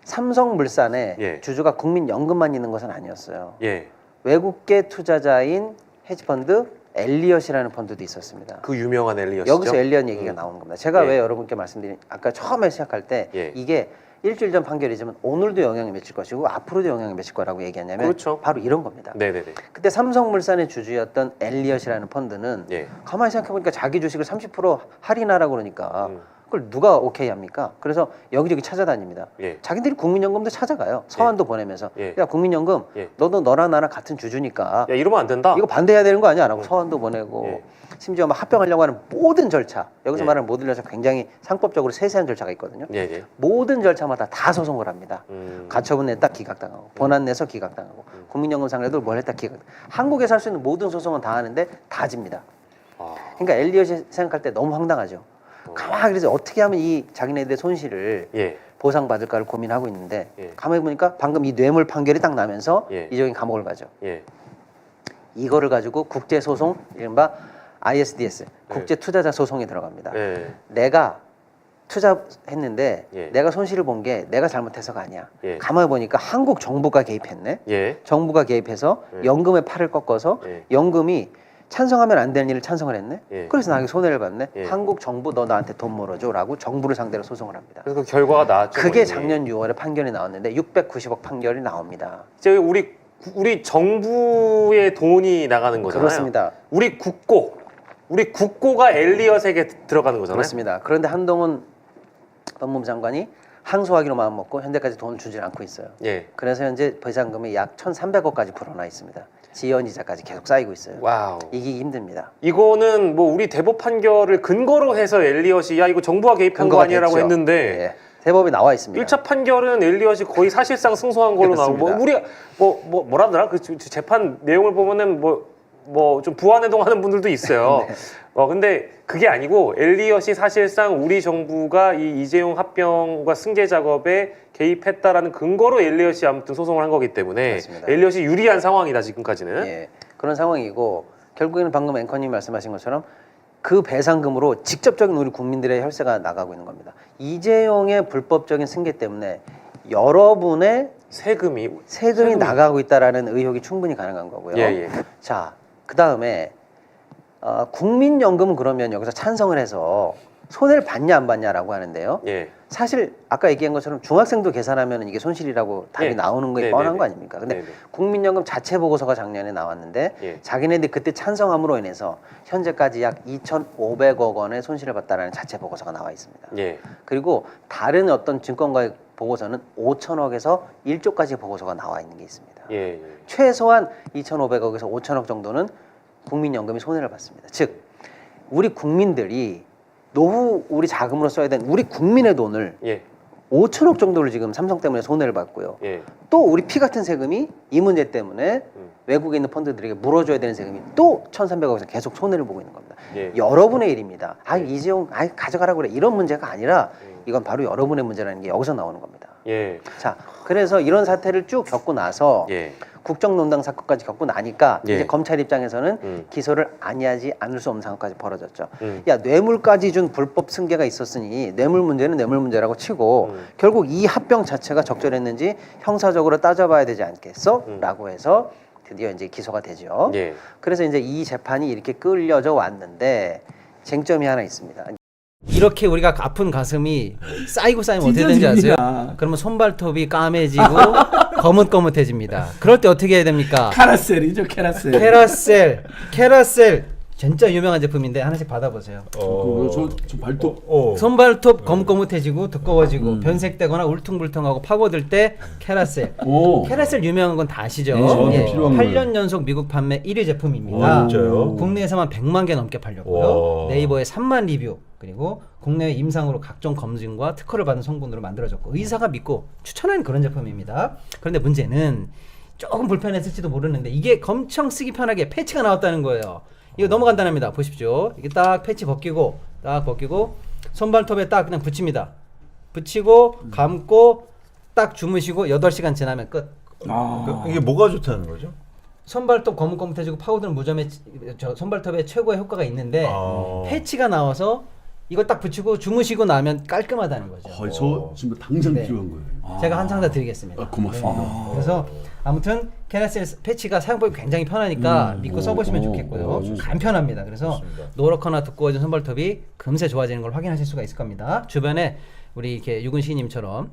삼성물산의 예. 주주가 국민연금만 있는 것은 아니었어요. 예. 외국계 투자자인 헤지펀드 엘리엇이라는 펀드도 있었습니다. 그 유명한 엘리엇이죠. 여기서 엘리엇 얘기가 나오는 겁니다. 제가 예. 왜 여러분께 말씀드린 아까 처음에 시작할 때 예. 이게 일주일 전 판결이지만 오늘도 영향이 미칠 것이고 앞으로도 영향이 미칠 거라고 얘기하냐면 그렇죠. 바로 이런 겁니다. 네네네. 그때 삼성물산의 주주였던 엘리엇이라는 펀드는 예. 가만히 생각해보니까 자기 주식을 30% 할인하라고 그러니까 음. 그걸 누가 오케이 합니까? 그래서 여기저기 찾아다닙니다. 예. 자기들이 국민연금도 찾아가요. 서한도 보내면서 예. 야 국민연금 예. 너도 너랑 나랑 같은 주주니까 야 이러면 안 된다. 이거 반대해야 되는 거 아니야? 라고 서한도 보내고 예. 심지어 막 합병하려고 하는 모든 절차 여기서 예. 말하는 모든 절차 굉장히 상법적으로 세세한 절차가 있거든요. 예. 모든 절차마다 다 소송을 합니다. 가처분 냈다 기각당하고 본안 내서 기각당하고 국민연금 상례도 뭘 했다 기각. 한국에서 할 수 있는 모든 소송은 다 하는데 다 집니다. 아. 그러니까 엘리엇이 생각할 때 너무 황당하죠. 가만히 그래서 어떻게 하면 이 자기네들의 손실을 예. 보상받을까를 고민하고 있는데 예. 가만히 보니까 방금 이 뇌물 판결이 딱 나면서 예. 이종이 감옥을 가죠. 예. 이거를 가지고 국제소송 이른바 ISDS 국제투자자 소송에 들어갑니다. 예. 내가 투자했는데 예. 내가 손실을 본 게 내가 잘못해서가 아니야. 예. 가만히 보니까 한국 정부가 개입했네. 예. 정부가 개입해서 예. 연금의 팔을 꺾어서 예. 연금이 찬성하면 안 되는 일을 찬성을 했네. 예. 그래서 나에게 손해를 받네. 예. 한국 정부 너 나한테 돈 물어줘라고 정부를 상대로 소송을 합니다. 그래서 그 결과가 나왔죠. 그게 이미. 작년 6월에 판결이 나왔는데 690억 판결이 나옵니다. 이제 우리 정부의 돈이 나가는 거잖아요. 그렇습니다. 우리 국고가 엘리엇에게 들어가는 거잖아요. 그렇습니다. 그런데 한동훈 법무부 장관이 항소하기로 마음먹고 현재까지 돈을 주지 않고 있어요. 예. 그래서 현재 배상금이 약 1,300억까지 불어나 있습니다. 지연이자까지 계속 쌓이고 있어요. 와우. 이기기 힘듭니다. 이거는 뭐 우리 대법 판결을 근거로 해서 엘리엇이 야 이거 정부가 개입한 거 근거가 아니라고 됐죠. 했는데 예. 대법에 나와 있습니다. 1차 판결은 엘리엇이 거의 사실상 승소한 걸로 나오고 그렇습니다. 우리 뭐라더라 그 재판 내용을 보면은 뭐 좀 부안해동하는 분들도 있어요. 네. 근데 그게 아니고 엘리엇이 사실상 우리 정부가 이 이재용 합병과 승계 작업에 개입했다라는 근거로 엘리엇이 아무튼 소송을 한 거기 때문에 그렇습니다. 엘리엇이 유리한 상황이다 지금까지는. 예. 그런 상황이고 결국에는 방금 앵커님 말씀하신 것처럼 그 배상금으로 직접적인 우리 국민들의 혈세가 나가고 있는 겁니다. 이재용의 불법적인 승계 때문에 여러분의 세금이 나가고 있다라는 의혹이 충분히 가능한 거고요. 예. 자, 그 다음에 국민연금은 그러면 여기서 찬성을 해서 손해를 받냐 안 받냐라고 하는데요. 예. 사실 아까 얘기한 것처럼 중학생도 계산하면 이게 손실이라고 답이 예. 나오는 게 네, 뻔한 네, 거 네. 아닙니까? 근데 네, 네. 국민연금 자체 보고서가 작년에 나왔는데 예. 자기네들이 그때 찬성함으로 인해서 현재까지 약 2,500억 원의 손실을 봤다라는 자체 보고서가 나와 있습니다. 예. 그리고 다른 어떤 증권가의 보고서는 5천억에서 1조까지 보고서가 나와 있는 게 있습니다. 예. 최소한 2,500억에서 5천억 정도는 국민연금이 손해를 봤습니다. 즉 우리 국민들이 노후 우리 자금으로 써야 되는 우리 국민의 돈을 예. 5천억 정도를 지금 삼성 때문에 손해를 받고요. 예. 또 우리 피 같은 세금이 이 문제 때문에 외국에 있는 펀드들에게 물어줘야 되는 세금이 또 1,300억에서 계속 손해를 보고 있는 겁니다. 예. 여러분의 일입니다. 이재용 가져가라고 그래. 이런 문제가 아니라 이건 바로 여러분의 문제라는 게 여기서 나오는 겁니다. 예. 자, 그래서 이런 사태를 쭉 겪고 나서 예. 국정농단 사건까지 겪고 나니까 예. 이제 검찰 입장에서는 기소를 아니하지 않을 수 없는 상황까지 벌어졌죠. 음. 야, 뇌물까지 준 불법 승계가 있었으니 뇌물 문제는 뇌물 문제라고 치고 결국 이 합병 자체가 적절했는지 형사적으로 따져봐야 되지 않겠어? 라고 해서 드디어 이제 기소가 되죠. 예. 그래서 이제 이 재판이 이렇게 끌려져 왔는데 쟁점이 하나 있습니다. 이렇게 우리가 아픈 가슴이 쌓이면 어떻게 되는지 아세요? 그러면 손발톱이 까매지고 거뭇거뭇해집니다. 그럴 때 어떻게 해야 됩니까? 캐라셀이죠, 캐라셀. 캐라셀 진짜 유명한 제품인데 하나씩 받아보세요. 저 발톱. 손발톱 거뭇거뭇해지고 두꺼워지고 변색되거나 울퉁불퉁하고 파고들 때 캐라셀. 캐라셀 유명한 건 다 아시죠? 네, 필요한 8년 연속 미국 판매 1위 제품입니다. 진짜요? 국내에서만 100만 개 넘게 팔렸고요. 네이버에 3만 리뷰. 그리고 국내외 임상으로 각종 검증과 특허를 받은 성분으로 만들어졌고 의사가 믿고 추천하는 그런 제품입니다. 그런데 문제는 조금 불편했을지도 모르는데 이게 엄청 쓰기 편하게 패치가 나왔다는 거예요. 이거 너무 간단합니다. 보십시오. 이게 딱 패치 벗기고 손발톱에 딱 그냥 붙입니다. 붙이고 감고 딱 주무시고 8시간 지나면 끝. 이게 뭐가 좋다는 거죠? 선발톱 거뭇거뭇해지고 파우더는 무좀에 선발톱에 최고의 효과가 있는데 패치가 나와서 이걸 딱 붙이고 주무시고 나면 깔끔하다는 거죠. 저 지금 당장 네. 필요한 거예요. 제가 한 상 다 드리겠습니다. 고맙습니다. 그래서 아무튼 캐라셀 패치가 사용법이 굉장히 편하니까 믿고 써보시면 좋겠고요. 간편합니다. 그래서 노랗거나 두꺼워진 선발톱이 금세 좋아지는 걸 확인하실 수가 있을 겁니다. 주변에 우리 이렇게 유근 시님처럼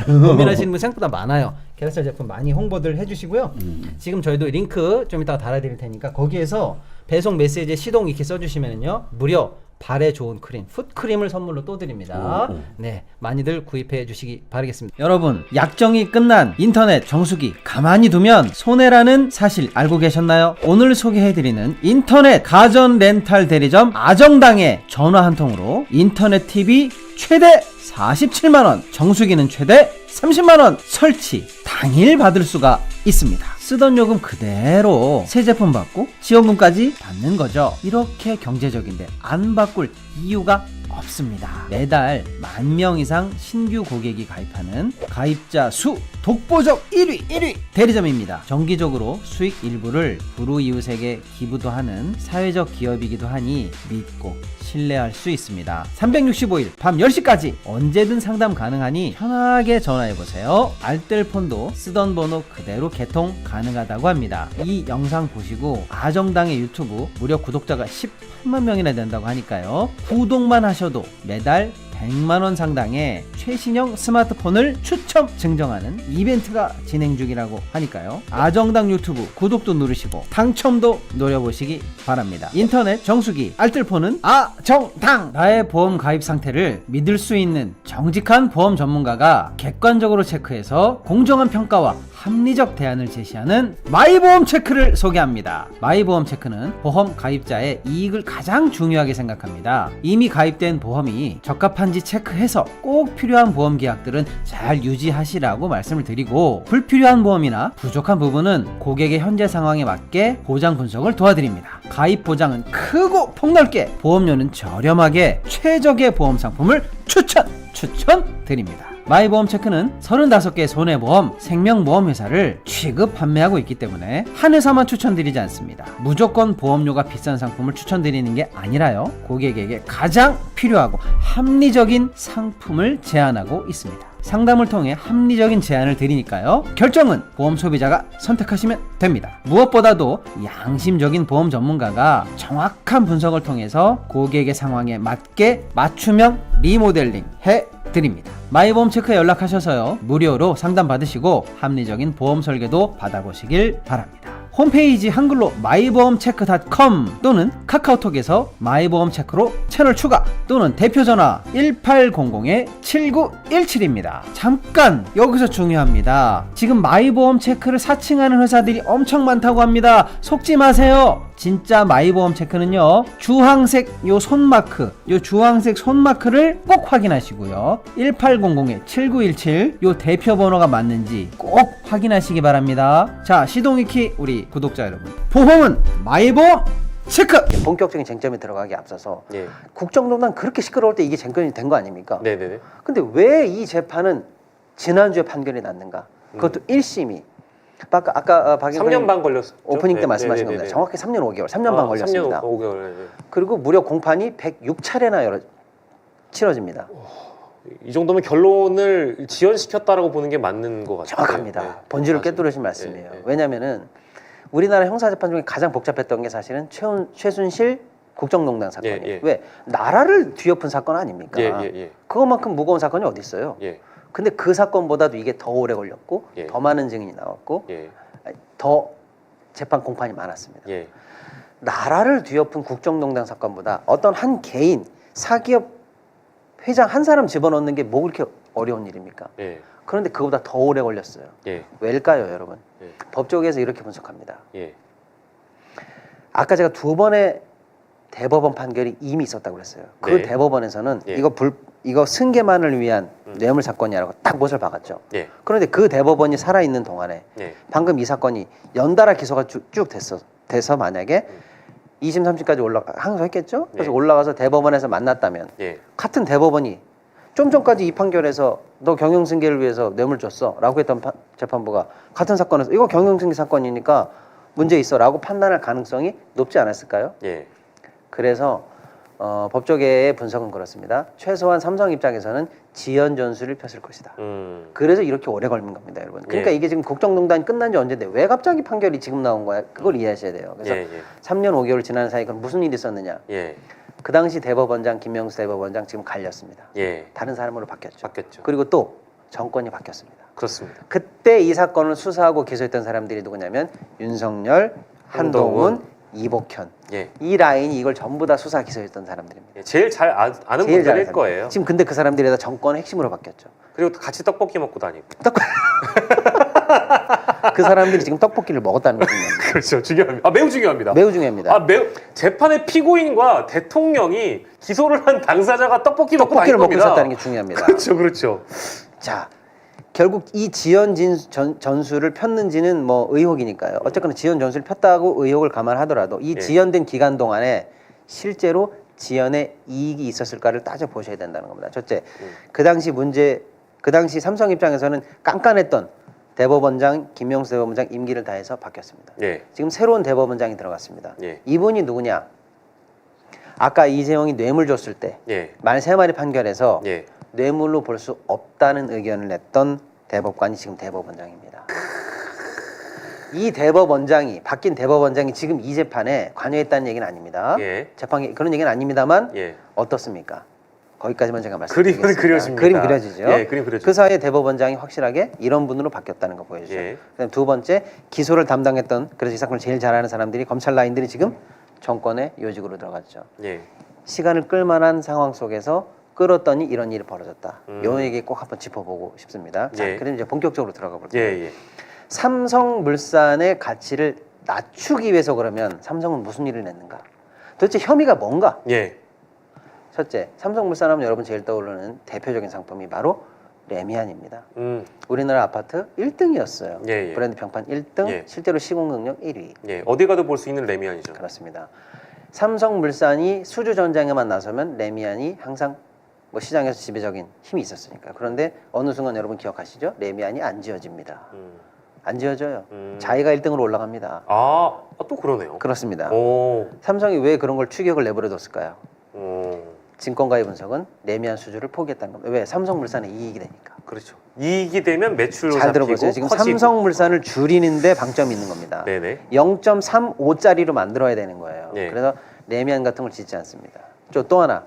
고민하시는 분 생각보다 많아요. 캐라셀 제품 많이 홍보들 해주시고요. 지금 저희도 링크 좀 이따가 달아드릴 테니까 거기에서 배송 메시지에 시동 이렇게 써주시면은요 무려 발에 좋은 크림, 풋크림을 선물로 또 드립니다. 네, 많이들 구입해 주시기 바라겠습니다. 여러분, 약정이 끝난 인터넷 정수기 가만히 두면 손해라는 사실 알고 계셨나요? 오늘 소개해드리는 인터넷 가전 렌탈 대리점 아정당에 전화 한 통으로 인터넷 TV 최대 47만원, 정수기는 최대 30만원 설치 당일 받을 수가 있습니다. 쓰던 요금 그대로 새 제품 받고 지원금까지 받는 거죠. 이렇게 경제적인데 안 바꿀 이유가 없습니다. 매달 10,000명 이상 신규 고객이 가입하는 가입자 수 독보적 1위 대리점입니다. 정기적으로 수익 일부를 불우이웃에게 기부도 하는 사회적 기업이기도 하니 믿고 신뢰할 수 있습니다. 365일 밤 10시까지 언제든 상담 가능하니 편하게 전화해보세요. 알뜰폰도 쓰던 번호 그대로 개통 가능하다고 합니다. 이 영상 보시고 아정당의 유튜브 무려 구독자가 18만 명이나 된다고 하니까요. 구독만 하셔도 매달 100만원 상당의 최신형 스마트폰을 추첨 증정하는 이벤트가 진행 중이라고 하니까요. 아정당 유튜브 구독도 누르시고 당첨도 노려보시기 바랍니다. 인터넷 정수기 알뜰폰은 아정당. 나의 보험 가입 상태를 믿을 수 있는 정직한 보험 전문가가 객관적으로 체크해서 공정한 평가와 합리적 대안을 제시하는 마이보험 체크를 소개합니다. 마이보험 체크는 보험 가입자의 이익을 가장 중요하게 생각합니다. 이미 가입된 보험이 적합한지 체크해서 꼭 필요한 보험 계약들은 잘 유지하시라고 말씀을 드리고 불필요한 보험이나 부족한 부분은 고객의 현재 상황에 맞게 보장 분석을 도와드립니다. 가입 보장은 크고 폭넓게, 보험료는 저렴하게 최적의 보험 상품을 추천드립니다. 마이보험 체크는 35개 손해보험, 생명보험 회사를 취급 판매하고 있기 때문에 한 회사만 추천드리지 않습니다. 무조건 보험료가 비싼 상품을 추천드리는 게 아니라요. 고객에게 가장 필요하고 합리적인 상품을 제안하고 있습니다. 상담을 통해 합리적인 제안을 드리니까요. 결정은 보험 소비자가 선택하시면 됩니다. 무엇보다도 양심적인 보험 전문가가 정확한 분석을 통해서 고객의 상황에 맞게 맞춤형 리모델링 해드립니다. 마이보험 체크에 연락하셔서요. 무료로 상담 받으시고 합리적인 보험 설계도 받아보시길 바랍니다. 홈페이지 한글로 마이보험체크.com 또는 카카오톡에서 마이보험체크로 채널 추가 또는 대표전화 1800-7917입니다. 잠깐 여기서 중요합니다. 지금 마이보험체크를 사칭하는 회사들이 엄청 많다고 합니다. 속지 마세요. 진짜 마이보험 체크는요, 주황색 요 손마크, 요 주황색 손마크를 꼭 확인하시고요. 1800-7917 요 대표 번호가 맞는지 꼭 확인하시기 바랍니다. 자, 시동이키 우리 구독자 여러분, 보험은 마이보험 체크! 본격적인 쟁점에 들어가기 앞서서 예. 국정농단 그렇게 시끄러울 때 이게 쟁점이 된 거 아닙니까? 네네네. 근데 왜 이 재판은 지난주에 판결이 났는가? 그것도 1심이 아까 박 3년 반 걸렸었죠. 오프닝 때 네, 말씀하신 네네네. 겁니다. 정확히 3년 5개월, 3년 반 걸렸습니다. 3년 5개월. 네. 그리고 무려 공판이 106차례나 치러집니다. 이 정도면 결론을 지연시켰다라고 보는 게 맞는 것 같아요. 정확합니다. 네. 본질을 맞습니다. 꿰뚫으신 말씀이에요. 네, 네. 왜냐면은 우리나라 형사재판 중에 가장 복잡했던 게 사실은 최순실 국정농단 사건이에요. 예, 예. 왜? 나라를 뒤엎은 사건 아닙니까? 예. 그것만큼 무거운 사건이 어디 있어요? 예. 근데 그 사건보다도 이게 더 오래 걸렸고 예. 더 많은 증인이 나왔고 예. 더 재판 공판이 많았습니다. 예. 나라를 뒤엎은 국정농단 사건보다 어떤 한 개인 사기업 회장 한 사람 집어넣는 게 뭐 그렇게 어려운 일입니까? 예. 그런데 그거보다 더 오래 걸렸어요. 예. 왜일까요, 여러분? 예. 법조계에서 이렇게 분석합니다. 예. 아까 제가 2번의 대법원 판결이 이미 있었다고 그랬어요. 그 네. 대법원에서는 예. 이거 승계만을 위한 뇌물 사건이라고 딱 못을 박았죠. 예. 그런데 그 대법원이 살아 있는 동안에 예. 방금 이 사건이 연달아 기소가 쭉 돼서 만약에 2심 3심까지 항소했겠죠. 그래서 네. 올라가서 대법원에서 만났다면 예. 같은 대법원이 좀 전까지 이 판결에서 너 경영승계를 위해서 뇌물 줬어라고 했던 재판부가 같은 사건에서 이거 경영승계 사건이니까 문제 있어라고 판단할 가능성이 높지 않았을까요? 예. 그래서 법조계의 분석은 그렇습니다. 최소한 삼성 입장에서는 지연 전술을 폈을 것이다. 그래서 이렇게 오래 걸린 겁니다, 여러분. 그러니까 예. 이게 지금 국정농단이 끝난 지 언제인데 왜 갑자기 판결이 지금 나온 거야? 그걸 이해하셔야 돼요. 그래서 예, 예. 3년 5개월 지난 사이 그럼 무슨 일이 있었느냐? 예. 그 당시 대법원장 김명수 대법원장 지금 갈렸습니다. 예. 다른 사람으로 바뀌었죠. 바뀌었죠. 그리고 또 정권이 바뀌었습니다. 그렇습니다. 그때 이 사건을 수사하고 기소했던 사람들이 누구냐면 윤석열, 한동훈, 이복현. 예. 이 라인이 이걸 전부 다 수사 기소했던 사람들입니다. 예. 제일 잘 아는 제일 잘하는 분들일 사람. 거예요. 지금 근데 그 사람들이 다 정권의 핵심으로 바뀌었죠. 그리고 또 같이 떡볶이 먹고 다니고. 그 사람들이 지금 떡볶이를 먹었다는 거죠. 그렇죠. 중요합니다. 아, 매우 중요합니다. 매우 중요합니다. 아, 매우 재판의 피고인과 대통령이 기소를 한 당사자가 떡볶이 먹고 떡볶이를 다닌 먹고 겁니다. 있었다는 게 중요합니다. 그렇죠, 그렇죠. 자, 결국 이 지연 전술을 폈는지는 뭐 의혹이니까요. 어쨌거나 지연 전술을 폈다고 의혹을 감안하더라도 이 예. 지연된 기간 동안에 실제로 지연의 이익이 있었을까를 따져 보셔야 된다는 겁니다. 첫째, 그 당시 삼성 입장에서는 깐깐했던 대법원장 김명수 대법원장 임기를 다해서 바뀌었습니다. 예. 지금 새로운 대법원장이 들어갔습니다. 예. 이분이 누구냐? 아까 이재용이 뇌물 줬을 때 예. 말 3마리 판결에서 예. 뇌물로 볼 수 없다는 의견을 냈던 대법관이 지금 대법원장입니다. 이 대법원장이 바뀐 대법원장이 지금 이 재판에 관여했다는 얘기는 아닙니다. 예. 재판 그런 얘기는 아닙니다만 예. 어떻습니까? 거기까지만 제가 말씀드리겠습니다. 그림은 그려집니다. 그림 그려지죠. 예, 그림 그려집니다. 그 사이에 대법원장이 확실하게 이런 분으로 바뀌었다는 거 보여주죠. 예. 그다음 두 번째 기소를 담당했던 그래서 이 사건을 제일 잘하는 사람들이 검찰 라인들이 지금 정권의 요직으로 들어갔죠. 예. 시간을 끌만한 상황 속에서 끌었더니 이런 일이 벌어졌다. 음. 요 얘기 꼭 한번 짚어보고 싶습니다. 자, 예. 그럼 이제 본격적으로 들어가 볼게요. 예. 예. 삼성물산의 가치를 낮추기 위해서 그러면 삼성은 무슨 일을 냈는가? 도대체 혐의가 뭔가? 예. 첫째, 삼성물산 하면 여러분 제일 떠오르는 대표적인 상품이 바로 레미안입니다. 우리나라 아파트 1등이었어요. 예, 예. 브랜드 평판 1등, 예. 실제로 시공 능력 1위. 예. 어디 가도 볼 수 있는 레미안이죠. 그렇습니다. 삼성물산이 수주 전쟁에만 나서면 레미안이 항상 뭐 시장에서 지배적인 힘이 있었으니까. 그런데 어느 순간 여러분 기억하시죠? 레미안이 안 지어집니다. 안 지어져요. 자기가 1등으로 올라갑니다. 아, 또 그러네요. 그렇습니다. 오. 삼성이 왜 그런 걸 추격을 내버려뒀을까요? 오. 증권가의 분석은 레미안 수주를 포기했다는 겁니다. 왜? 삼성물산의 이익이 되니까. 그렇죠. 이익이 되면 매출로 잘 잡히고 들어보세요. 지금 커지고. 삼성물산을 줄이는데 방점이 있는 겁니다. 네네. 0.35짜리로 만들어야 되는 거예요. 예. 그래서 레미안 같은 걸 짓지 않습니다. 또 하나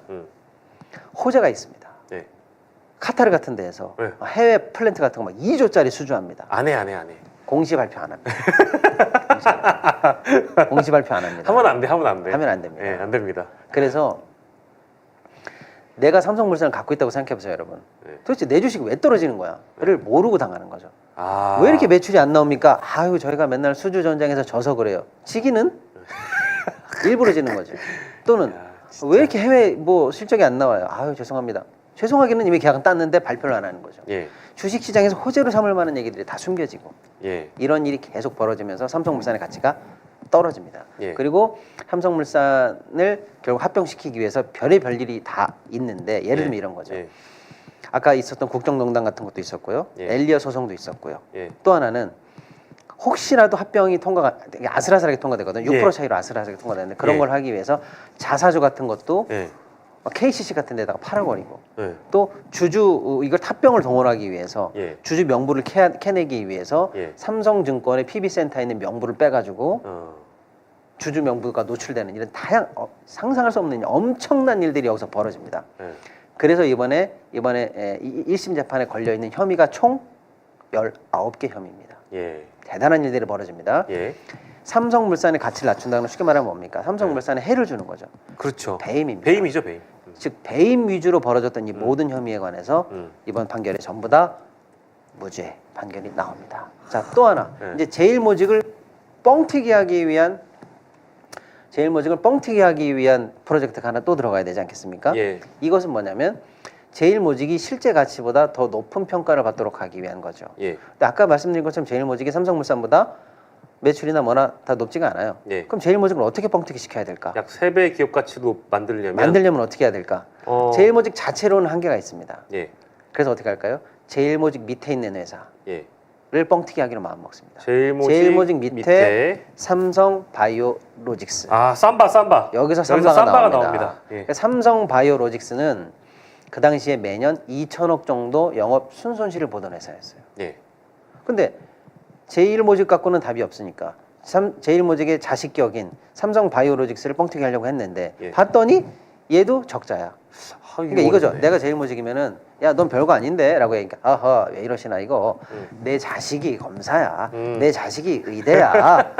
호재가 있습니다. 네. 카타르 같은 데에서 네. 해외 플랜트 같은 거 막 2조짜리 수주합니다. 안 해. 공시 발표 안 합니다. 공시 발표 안 합니다. 하면 안 돼. 하면 안 됩니다. 예, 안 됩니다. 그래서 내가 삼성물산을 갖고 있다고 생각해 보세요, 여러분. 네. 도대체 내 주식이 왜 떨어지는 거야?를 모르고 당하는 거죠. 아. 왜 이렇게 매출이 안 나옵니까? 아유, 저희가 맨날 수주 전쟁에서 져서 그래요. 지기는 일부러 지는 거죠. 또는 야, 왜 이렇게 해외 뭐 실적이 안 나와요? 아유, 죄송합니다. 죄송하기는 이미 계약은 땄는데 발표를 안 하는 거죠. 예. 주식 시장에서 호재로 삼을 만한 얘기들이 다 숨겨지고 예. 이런 일이 계속 벌어지면서 삼성물산의 가치가 떨어집니다. 예. 그리고 삼성물산을 결국 합병시키기 위해서 별의별 일이 다 있는데 예를 들면 이런 거죠. 예. 아까 있었던 국정농단 같은 것도 있었고요. 예. 엘리어 소송도 있었고요. 예. 또 하나는 혹시라도 합병이 통과가 되게 아슬아슬하게 통과되거든요. 6% 예. 차이로 아슬아슬하게 통과되는데 그런 예. 걸 하기 위해서 자사주 같은 것도 예. KCC 같은 데다가 팔아버리고 예. 또 주주 이걸 합병을 동원하기 위해서 예. 주주 명부를 캐내기 위해서 예. 삼성증권의 PB센터에 있는 명부를 빼가지고 어. 주주 명부가 노출되는 이런 상상할 수 없는 엄청난 일들이 여기서 벌어집니다. 예. 그래서 이번에 1심 재판에 걸려 있는 혐의가 총 19개 혐의입니다. 예. 대단한 일들이 벌어집니다. 예. 삼성물산의 가치를 낮춘다는 건 쉽게 말하면 뭡니까? 삼성물산에 해를 주는 거죠. 그렇죠. 배임입니다. 배임이죠, 배임. 즉 배임 위주로 벌어졌던 이 모든 혐의에 관해서 이번 판결에 전부 다 무죄 판결이 나옵니다. 자, 또 하나 네. 이제 제일모직을 뻥튀기 하기 위한 프로젝트가 하나 또 들어가야 되지 않겠습니까? 예. 이것은 뭐냐면 제일모직이 실제 가치보다 더 높은 평가를 받도록 하기 위한 거죠. 예. 근데 아까 말씀드린 것처럼 제일모직이 삼성물산보다 매출이나 뭐나 다 높지가 않아요. 예. 그럼 제일모직을 어떻게 뻥튀기 시켜야 될까? 약 3배 기업 가치도 만들려면 어떻게 해야 될까? 어. 제일모직 자체로는 한계가 있습니다. 예. 그래서 어떻게 할까요? 제일모직 밑에 있는 회사, 예. 뻥튀기 하기로 마음먹습니다. 제일모직 밑에 삼성 바이오로직스. 아, 삼바. 여기서 삼바가 나옵니다. 예. 그러니까 삼성 바이오로직스는 그 당시에 매년 2천억 정도 영업 순손실을 보던 회사였어요. 예. 근데 제일모직 갖고는 답이 없으니까 제일모직의 자식격인 삼성 바이오로직스를 뻥튀기 하려고 했는데 예. 봤더니 얘도 적자야. 그러니까 이거죠. 어렵네. 내가 제일모직이면은 야, 넌 별거 아닌데 라고 얘기하니까 아하, 왜 이러시나 이거. 내 자식이 검사야. 내 자식이 의대야.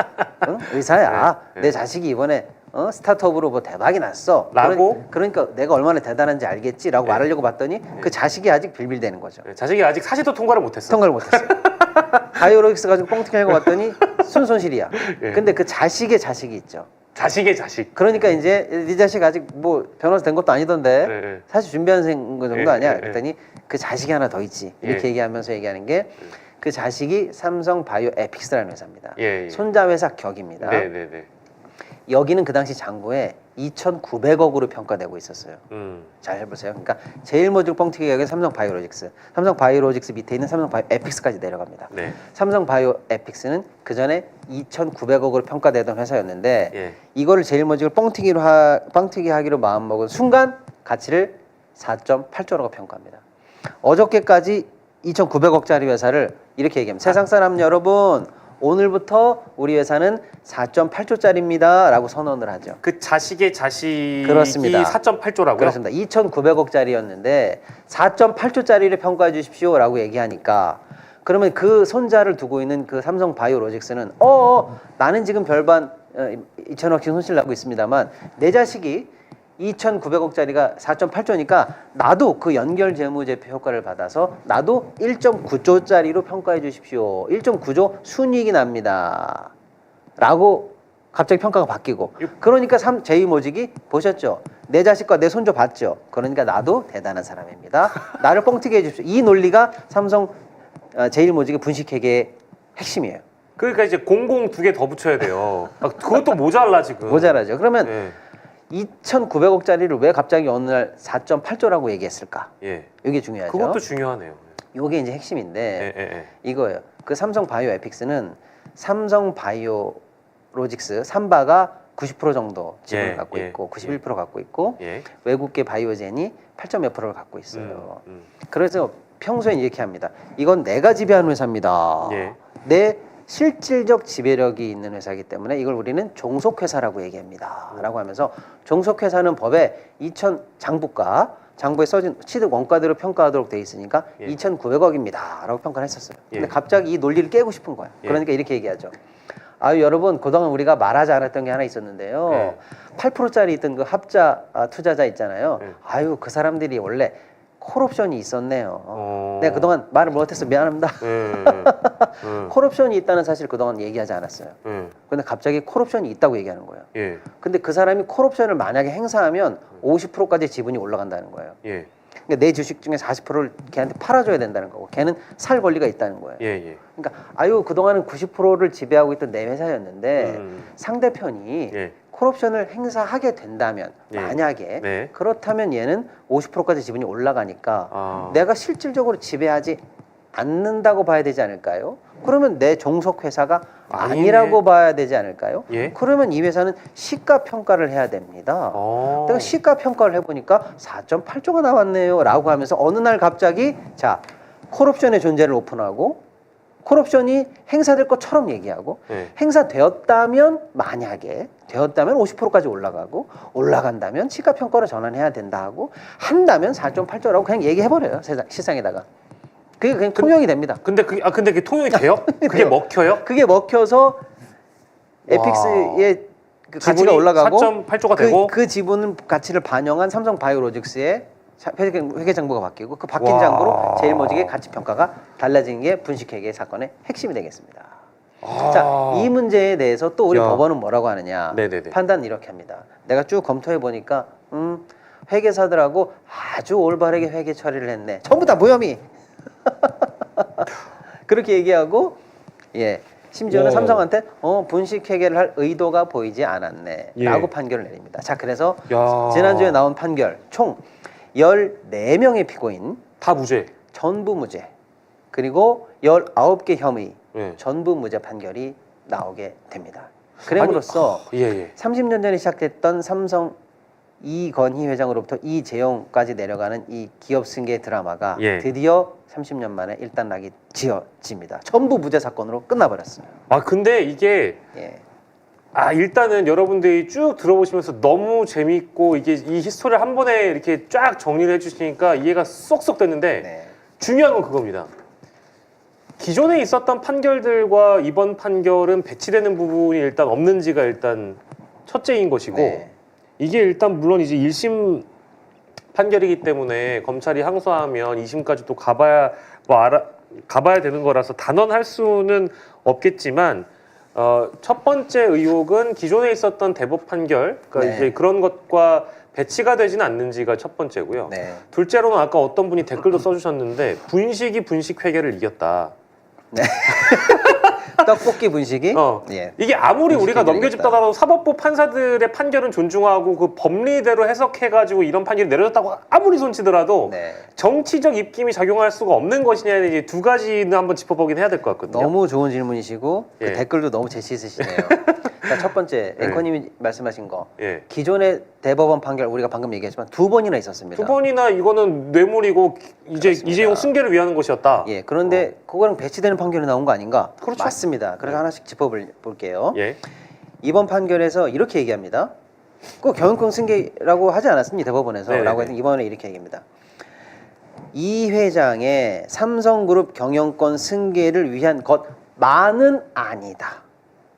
응? 의사야. 네. 내 자식이 이번에 스타트업으로 뭐 대박이 났어. 라고? 그러니까 내가 얼마나 대단한지 알겠지라고 네. 말하려고 봤더니 그 자식이 아직 빌빌대는 거죠. 자식이 아직 사시도 통과를 못했어. 통과를 못했어요. 바이오로직스 가지고 뻥튀기 하고 봤더니 순손실이야. 예. 근데 그 자식의 자식이 있죠. 자식의 자식. 그러니까 이제 네 자식 아직 뭐 변호사 된 것도 아니던데 네. 사실 준비한 거 정도 아니야. 네. 그랬더니 그 자식이 하나 더 있지. 이렇게 예. 얘기하면서 얘기하는 게 그 자식이 삼성 바이오 에픽스라는 회사입니다. 예. 손자 회사 격입니다. 네네네. 여기는 그 당시 장부에 2,900억으로 평가되고 있었어요. 잘 해보세요. 그러니까 제일모직 뻥튀기 격의 삼성 바이오로직스, 삼성 바이오로직스 밑에 있는 삼성 바이오 에픽스까지 내려갑니다. 네. 삼성 바이오 에픽스는 그 전에 2,900억으로 평가되던 회사였는데 예. 이거를 제일모직을 뻥튀기 하기로 마음먹은 순간 가치를 4.8조라고 평가합니다. 어저께까지 2,900억짜리 회사를 이렇게 얘기합니다. 세상 사람 여러분, 오늘부터 우리 회사는 4.8조짜리입니다 라고 선언을 하죠. 그 자식의 자식이 그렇습니다. 4.8조라고요? 그렇습니다. 2,900억짜리였는데 4.8조짜리를 평가해 주십시오 라고 얘기하니까 그러면 그 손자를 두고 있는 그 삼성 바이오로직스는 나는 지금 별반 2천억씩 손실 나고 있습니다만 내 자식이 2,900억짜리가 4.8조니까 나도 그 연결 재무제표 효과를 받아서 나도 1.9조짜리로 평가해 주십시오. 1.9조 순이익이 납니다. 라고 갑자기 평가가 바뀌고 그러니까 제이모직이 보셨죠? 내 자식과 내 손주 봤죠? 그러니까 나도 대단한 사람입니다. 나를 뻥튀기 해 주십시오. 이 논리가 삼성 제일모직의 분식회계의 핵심이에요. 그러니까 이제 00 두 개 더 붙여야 돼요. 그것도 모자라 지금. 모자라죠. 그러면 예. 2,900억짜리를 왜 갑자기 어느 날 4.8조라고 얘기했을까? 예. 이게 중요하죠. 그것도 중요하네요. 이게 이제 핵심인데 예. 이거예요. 그 삼성 바이오 에픽스는 삼성 바이오로직스 삼바가 90% 정도 지분을 갖고 있고 91% 갖고 있고 예. 외국계 바이오젠이 8점 몇 프로를 갖고 있어요. 그래서 평소에 이렇게 합니다. 이건 내가 지배하는 회사입니다. 예. 내 실질적 지배력이 있는 회사이기 때문에 이걸 우리는 종속회사라고 얘기합니다. 라고 하면서 종속회사는 법에 장부에 써진 취득 원가대로 평가하도록 돼 있으니까 2,900억입니다. 라고 평가를 했었어요. 근데 갑자기 이 논리를 깨고 싶은 거야. 그러니까 이렇게 얘기하죠. 아유 여러분 그동안 우리가 말하지 않았던 게 하나 있었는데요. 8%짜리 있던 그 합자 투자자 있잖아요. 아유 그 사람들이 원래 콜옵션이 있었네요. 내가 그동안 말을 못해서 미안합니다. 콜옵션이 있다는 사실 그동안 얘기하지 않았어요. 근데 갑자기 콜옵션이 있다고 얘기하는 거예요. 예. 근데 그 사람이 콜옵션을 만약에 행사하면 50%까지 지분이 올라간다는 거예요. 예. 그러니까 내 주식 중에 40%를 걔한테 팔아줘야 된다는 거고 걔는 살 권리가 있다는 거예요. 예. 그러니까 아유 그동안은 90%를 지배하고 있던 내 회사였는데 상대편이 콜옵션을 행사하게 된다면 만약에 그렇다면 얘는 50%까지 지분이 올라가니까 내가 실질적으로 지배하지 않는다고 봐야 되지 않을까요? 그러면 내 종속 회사가 아니라고 봐야 되지 않을까요? 그러면 이 회사는 시가 평가를 해야 됩니다. 내가 시가 평가를 해보니까 4.8조가 나왔네요 라고 하면서 어느 날 갑자기 자 콜옵션의 존재를 오픈하고 콜옵션이 행사될 것처럼 얘기하고 행사되었다면 만약에 되었다면 50%까지 올라가고 올라간다면 시가 평가로 전환해야 된다 하고 한다면 4.8조라고 그냥 얘기해버려요 시장에다가. 그게 그냥 통용이 됩니다. 근데 그게 통용이 돼요? 그게 먹혀요? 그게 먹혀서 에픽스의 그 가치가 올라가고 4.8조가 되고 그 지분 가치를 반영한 삼성 바이오로직스의 회계 장부가 바뀌고 그 바뀐 장부로 제일모직의 가치 평가가 달라진 게 분식회계 사건의 핵심이 되겠습니다. 자, 이 문제에 대해서 또 우리 법원은 뭐라고 하느냐? 판단은 이렇게 합니다. 내가 쭉 검토해 보니까 회계사들하고 아주 올바르게 회계 처리를 했네. 전부 다 무혐의. 그렇게 얘기하고 심지어는 삼성한테 분식 회계를 할 의도가 보이지 않았네 라고 판결을 내립니다. 자 그래서 지난주에 나온 판결 총 14명의 피고인 다 무죄 전부 무죄. 그리고 19개 혐의 예. 전부 무죄 판결이 나오게 됩니다. 그럼으로써 예, 예. 30년 전에 시작됐던 삼성 이건희 회장으로부터 이재용까지 내려가는 이 기업 승계 드라마가 예. 드디어 30년 만에 일단락이 지어집니다. 전부 무죄 사건으로 끝나버렸어요. 아 근데 이게 예. 일단은 여러분들이 쭉 들어보시면서 너무 재밌고 이게 이 히스토리를 한 번에 이렇게 쫙 정리를 해주시니까 이해가 쏙쏙 됐는데 네. 중요한 건 그겁니다. 기존에 있었던 판결들과 이번 판결은 배치되는 부분이 일단 없는지가 일단 첫째인 것이고 네. 이게 일단 물론 이제 1심 판결이기 때문에 검찰이 항소하면 2심까지 또 가봐야 가봐야 되는 거라서 단언할 수는 없겠지만 첫 번째 의혹은 기존에 있었던 대법 판결 그러니까 네. 이제 그런 것과 배치가 되지는 않는지가 첫 번째고요. 네. 둘째로는 아까 어떤 분이 댓글도 써주셨는데 분식이 분식 회계를 이겼다. 떡볶이 분식이 예. 이게 아무리 우리가 분식회계를 넘겨짚다가도 사법부 판사들의 판결은 존중하고 그 법리대로 해석해가지고 이런 판결이 내려졌다고 아무리 손치더라도 네. 정치적 입김이 작용할 수가 없는 것이냐는 이제 두 가지는 한번 짚어보긴 해야 될 것 같거든요. 너무 좋은 질문이시고 예. 그 댓글도 너무 재치 있으시네요. 자, 첫 번째 앵커님이 말씀하신 거 예. 기존의 대법원 판결 우리가 방금 얘기했지만 2번이나 있었습니다. 두 번이나 이거는 뇌물이고 이제 그렇습니다. 이재용 승계를 위한 것이었다. 예, 그런데 그거랑 배치되는 판결이 나온 거 아닌가? 그렇죠. 맞습니다. 그래서 하나씩 짚어볼게요. 예. 이번 판결에서 이렇게 얘기합니다. 꼭 경영권 승계라고 하지 않았습니다. 대법원에서 네네네. 라고 해서 이번에 이렇게 얘기합니다. 이 회장의 삼성그룹 경영권 승계를 위한 것만은 아니다.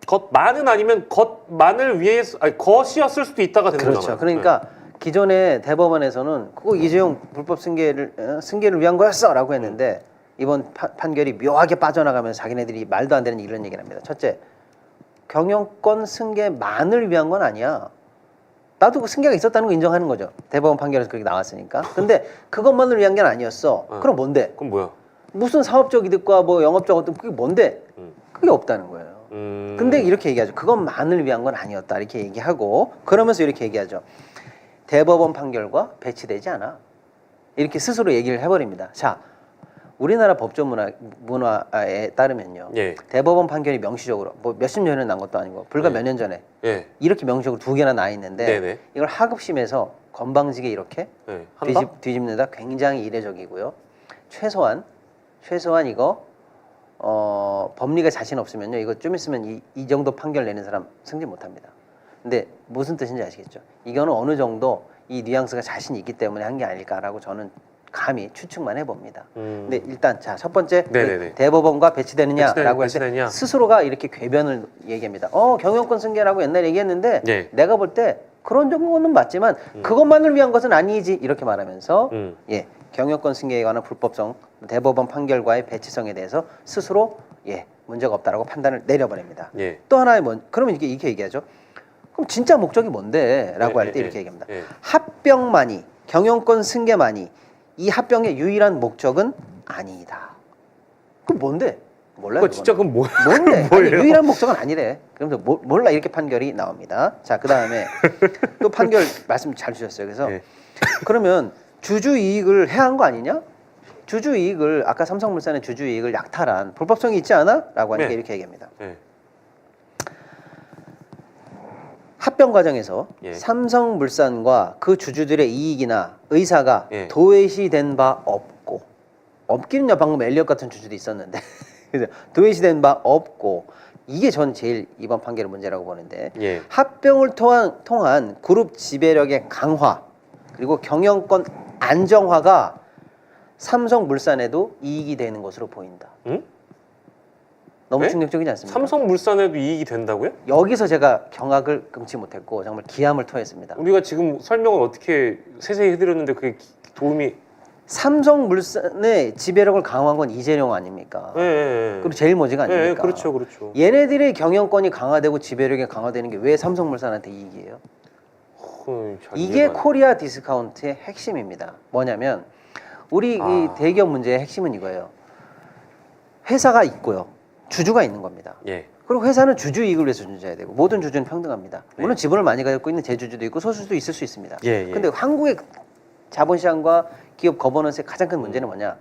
것만은 아니면 것만을 위해서 것이었을 수도 있다가 되는 그렇죠. 거잖아요. 그러니까 기존의 대법원에서는 그거 이재용 불법 승계를 위한 거였어라고 했는데 이번 판결이 묘하게 빠져나가면서 자기네들이 말도 안 되는 이런 얘기를 합니다. 첫째, 경영권 승계만을 위한 건 아니야. 나도 그 승계가 있었다는 거 인정하는 거죠. 대법원 판결에서 그렇게 나왔으니까. 근데 그것만을 위한 게 아니었어. 그럼 뭔데? 그럼 뭐야? 무슨 사업적 이득과 뭐 영업적 어떤 그게 뭔데? 그게 없다는 거예요. 근데 이렇게 얘기하죠. 그것만을 위한 건 아니었다. 이렇게 얘기하고 그러면서 이렇게 얘기하죠. 대법원 판결과 배치되지 않아. 이렇게 스스로 얘기를 해버립니다. 자, 우리나라 법조 문화에 따르면요. 예. 대법원 판결이 명시적으로 뭐 몇십 년에 난 것도 아니고 불과 네. 몇 년 전에 예. 이렇게 명시적으로 2개나 나 있는데 네네. 이걸 하급심에서 건방지게 이렇게 예. 한다? 뒤집는다 굉장히 이례적이고요. 최소한 이거 법리가 자신 없으면요. 이거 좀 있으면 이 정도 판결 내는 사람 승진 못합니다. 근데 무슨 뜻인지 아시겠죠? 이거는 어느 정도 이 뉘앙스가 자신이 있기 때문에 한 게 아닐까라고 저는 감히 추측만 해봅니다. 근데 일단 자, 첫 번째 네네네. 대법원과 배치되느냐라고 할 때 배치되느냐? 스스로가 이렇게 궤변을 얘기합니다. 경영권 승계라고 옛날에 얘기했는데 예. 내가 볼 때 그런 정도는 맞지만 그것만을 위한 것은 아니지 이렇게 말하면서 예, 경영권 승계에 관한 불법성 대법원 판결과의 배치성에 대해서 스스로 예, 문제가 없다라고 판단을 내려버립니다. 예. 또 하나의 그러면 이렇게 얘기하죠. 그럼 진짜 목적이 뭔데? 라고 예, 할 때 예, 이렇게 예. 얘기합니다. 예. 합병만이 경영권 승계만이 이 합병의 유일한 목적은 아니다. 그럼 뭔데? 몰라요. 그거 진짜 그건 뭐야? 뭔데? 아니, 뭐예요? 유일한 목적은 아니래. 그러면서 몰라 이렇게 판결이 나옵니다. 자, 그 다음에 또 판결 말씀 잘 주셨어요. 그래서 예. 그러면 주주 이익을 해한 거 아니냐? 주주 이익을 아까 삼성물산의 주주 이익을 약탈한 불법성이 있지 않아? 라고 하니까 네. 이렇게 얘기합니다. 예. 합병 과정에서 예. 삼성물산과 그 주주들의 이익이나 의사가 예. 도외시된 바 없고 없기는요. 방금 엘리엇 같은 주주도 있었는데 그래서 도외시된 바 없고 이게 전 제일 이번 판결의 문제라고 보는데 예. 합병을 통한 그룹 지배력의 강화 그리고 경영권 안정화가 삼성물산에도 이익이 되는 것으로 보인다. 응? 너무 네? 충격적이지 않습니까? 삼성물산에도 이익이 된다고요? 여기서 제가 경악을 금치 못했고 정말 기함을 토했습니다. 우리가 지금 설명을 어떻게 세세히 해드렸는데 그게 도움이 삼성물산의 지배력을 강화한 건 이재용 아닙니까? 예, 예, 예. 그리고 제일모직 아닙니까? 예, 그렇죠, 그렇죠. 얘네들의 경영권이 강화되고 지배력이 강화되는 게 왜 삼성물산한테 이익이에요? 잘 이게 이해가 안 돼. 코리아 디스카운트의 핵심입니다. 뭐냐면 우리 이 대기업 문제의 핵심은 이거예요. 회사가 있고요. 주주가 있는 겁니다. 예. 그리고 회사는 주주 이익을 위해서 존재해야 되고 모든 주주는 평등합니다. 물론 네. 지분을 많이 가지고 있는 대주주도 있고 소수도 있을 수 있습니다. 예, 예. 근데 한국의 자본시장과 기업 거버넌스의 가장 큰 문제는 뭐냐?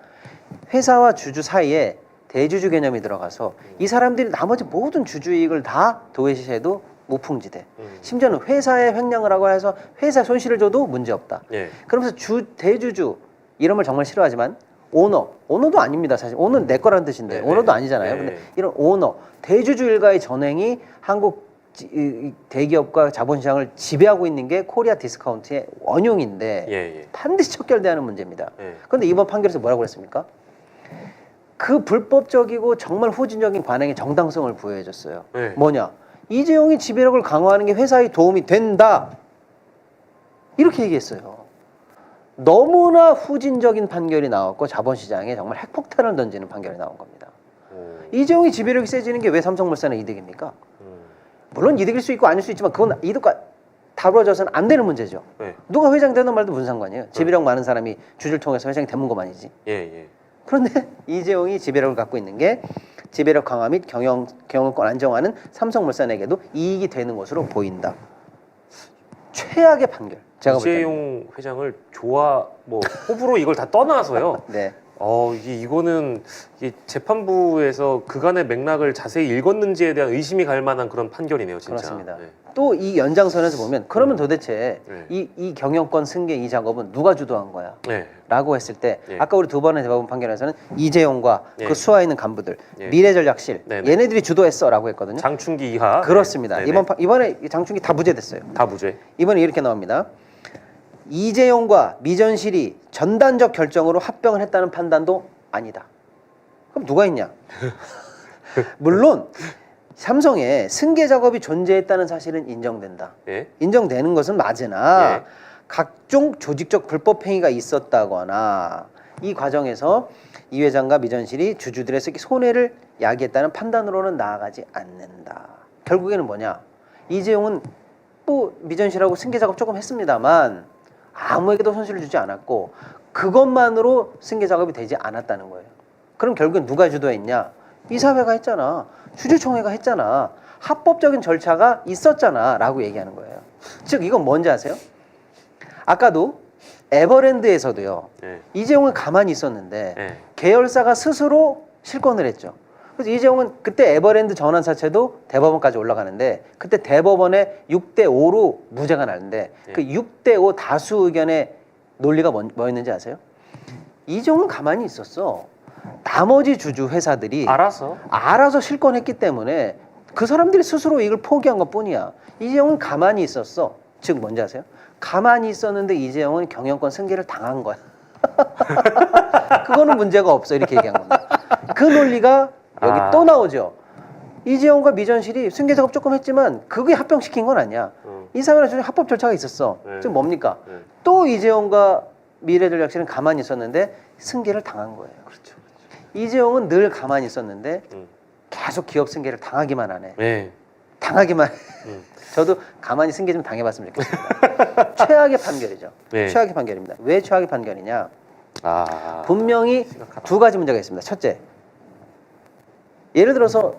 회사와 주주 사이에 대주주 개념이 들어가서 이 사람들이 나머지 모든 주주이익을 다 도외시해도 무풍지대. 심지어는 회사에 횡령을 하고 해서 회사 손실을 줘도 문제없다. 예. 그러면서 대주주 이름을 정말 싫어하지만 오너도 아닙니다. 사실 오너는 내 거라는 뜻인데 네, 오너도 네. 아니잖아요. 네. 근데 이런 오너, 대주주 일가의 전횡이 한국 이 대기업과 자본시장을 지배하고 있는 게 코리아 디스카운트의 원흉인데 예, 예. 반드시 척결돼야 하는 문제입니다. 예. 그런데 이번 판결에서 뭐라고 그랬습니까? 그 불법적이고 정말 후진적인 관행에 정당성을 부여해줬어요. 네. 뭐냐? 이재용이 지배력을 강화하는 게 회사에 도움이 된다. 이렇게 얘기했어요. 너무나 후진적인 판결이 나왔고 자본시장에 정말 핵폭탄을 던지는 판결이 나온 겁니다. 이재용이 지배력이 세지는 게 왜 삼성물산의 이득입니까? 물론 이득일 수 있고 아닐 수 있지만 그건 이득과 다뤄져서는 안 되는 문제죠. 네. 누가 회장 되는 말도 무슨 상관이에요. 지배력 많은 사람이 주주를 통해서 회장이 되는 것만이지. 예, 예. 그런데 이재용이 지배력을 갖고 있는 게 지배력 강화 및 경영권 안정화는 삼성물산에게도 이익이 되는 것으로 보인다. 최악의 판결. 제가 볼 때는. 이재용 회장을 호불호 이걸 다 떠나서요. 네. 이거는 재판부에서 그간의 맥락을 자세히 읽었는지에 대한 의심이 갈 만한 그런 판결이네요, 진짜. 그렇습니다. 네. 또 이 연장선에서 보면 그러면 도대체 네. 이 경영권 승계 이 작업은 누가 주도한 거야? 네. 라고 했을 때 네. 아까 우리 두 번의 대법원 판결에서는 이재용과 네. 그 수하에 있는 간부들 네. 미래전략실 네, 네. 얘네들이 주도했어라고 했거든요. 장충기 이하. 그렇습니다. 네. 이번에 장충기 다 무죄됐어요. 다 무죄. 이번에 이렇게 나옵니다. 이재용과 미전실이 전단적 결정으로 합병을 했다는 판단도 아니다. 그럼 누가 있냐? 물론 삼성에 승계 작업이 존재했다는 사실은 인정된다. 예. 인정되는 것은 맞으나 예. 각종 조직적 불법 행위가 있었다거나 이 과정에서 이 회장과 미전실이 주주들의 손해를 야기했다는 판단으로는 나아가지 않는다. 결국에는 뭐냐? 이재용은 뭐 미전실하고 승계 작업 조금 했습니다만 아무에게도 손실을 주지 않았고 그것만으로 승계 작업이 되지 않았다는 거예요. 그럼 결국엔 누가 주도했냐? 이사회가 했잖아. 주주총회가 했잖아. 합법적인 절차가 있었잖아. 라고 얘기하는 거예요. 즉 이건 뭔지 아세요? 아까도 에버랜드에서도요. 예. 이재용은 가만히 있었는데 예. 계열사가 스스로 실권을 했죠. 그래서 이재용은 그때 에버랜드 전환 사채도 대법원까지 올라가는데 그때 대법원에 6대5로 무죄가 나는데 예. 그 6대5 다수 의견의 논리가 뭐였는지 아세요? 이재용은 가만히 있었어. 나머지 주주 회사들이 알아서 실권했기 때문에 그 사람들이 스스로 이걸 포기한 것뿐이야. 이재용은 가만히 있었어. 즉 뭔지 아세요? 가만히 있었는데 이재용은 경영권 승계를 당한 거야. 그거는 문제가 없어. 이렇게 얘기한 겁니다. 그 논리가 여기 또 나오죠. 이재용과 미전실이 승계 작업 조금 했지만 그게 합병시킨 건 아니야. 이사회나 주주 합법 절차가 있었어. 네. 즉 뭡니까? 네. 또 이재용과 미래전략실은 가만히 있었는데 승계를 당한 거예요. 그렇죠. 이재용은 늘 가만히 있었는데 계속 기업 승계를 당하기만 하네. 네. 당하기만 해. 저도 가만히 승계 좀 당해봤으면 좋겠습니다. 최악의 판결이죠. 네. 최악의 판결입니다. 왜 최악의 판결이냐? 아. 분명히 심각하다. 두 가지 문제가 있습니다. 첫째, 예를 들어서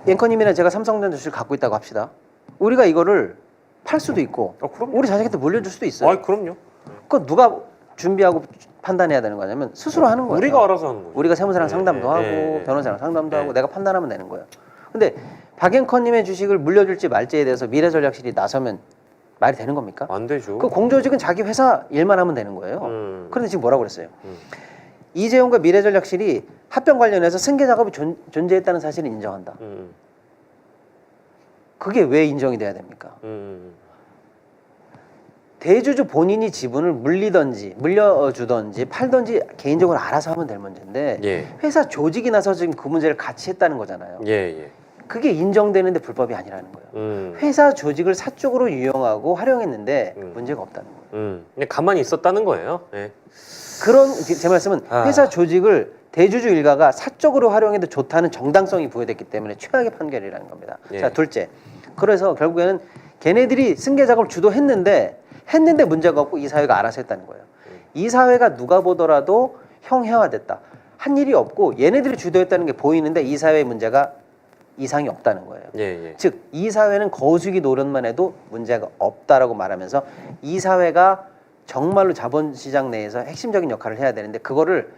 앵커님이나 제가 삼성전자 주식을 갖고 있다고 합시다. 우리가 이거를 팔 수도 있고 그럼요. 우리 자식한테 물려줄 수도 있어요. 그럼요. 그건 누가 준비하고 판단해야 되는 거냐면 스스로 하는 거예요. 우리가 알아서 하는 거죠. 우리가 세무사랑 상담도 하고 예. 변호사랑 상담도 예. 하고 내가 판단하면 되는 거예요. 근데 박앵커님의 주식을 물려줄지 말지에 대해서 미래전략실이 나서면 말이 되는 겁니까? 안 되죠. 그 공조직은 자기 회사 일만 하면 되는 거예요. 그런데 지금 뭐라고 그랬어요? 이재용과 미래전략실이 합병 관련해서 승계 작업이 존재했다는 사실을 인정한다. 그게 왜 인정이 돼야 됩니까? 대주주 본인이 지분을 물려주던지 팔던지 개인적으로 알아서 하면 될 문제인데 예. 회사 조직이 나서 지금 그 문제를 같이 했다는 거잖아요. 예. 그게 인정되는데 불법이 아니라는 거예요. 회사 조직을 사적으로 이용하고 활용했는데 문제가 없다는 거예요. 그냥 가만히 있었다는 거예요. 예. 그런 제 말씀은 회사 조직을 대주주 일가가 사적으로 활용해도 좋다는 정당성이 부여됐기 때문에 최악의 판결이라는 겁니다. 예. 자, 둘째. 그래서 결국에는 걔네들이 승계 작업을 주도했는데 문제가 없고 이사회가 알아서 했다는 거예요. 이사회가 누가 보더라도 형해화됐다. 한 일이 없고 얘네들이 주도했다는 게 보이는데 이사회의 문제가 이상이 없다는 거예요. 예. 즉 이사회는 거수기 노릇만 해도 문제가 없다라고 말하면서 이사회가 정말로 자본시장 내에서 핵심적인 역할을 해야 되는데 그거를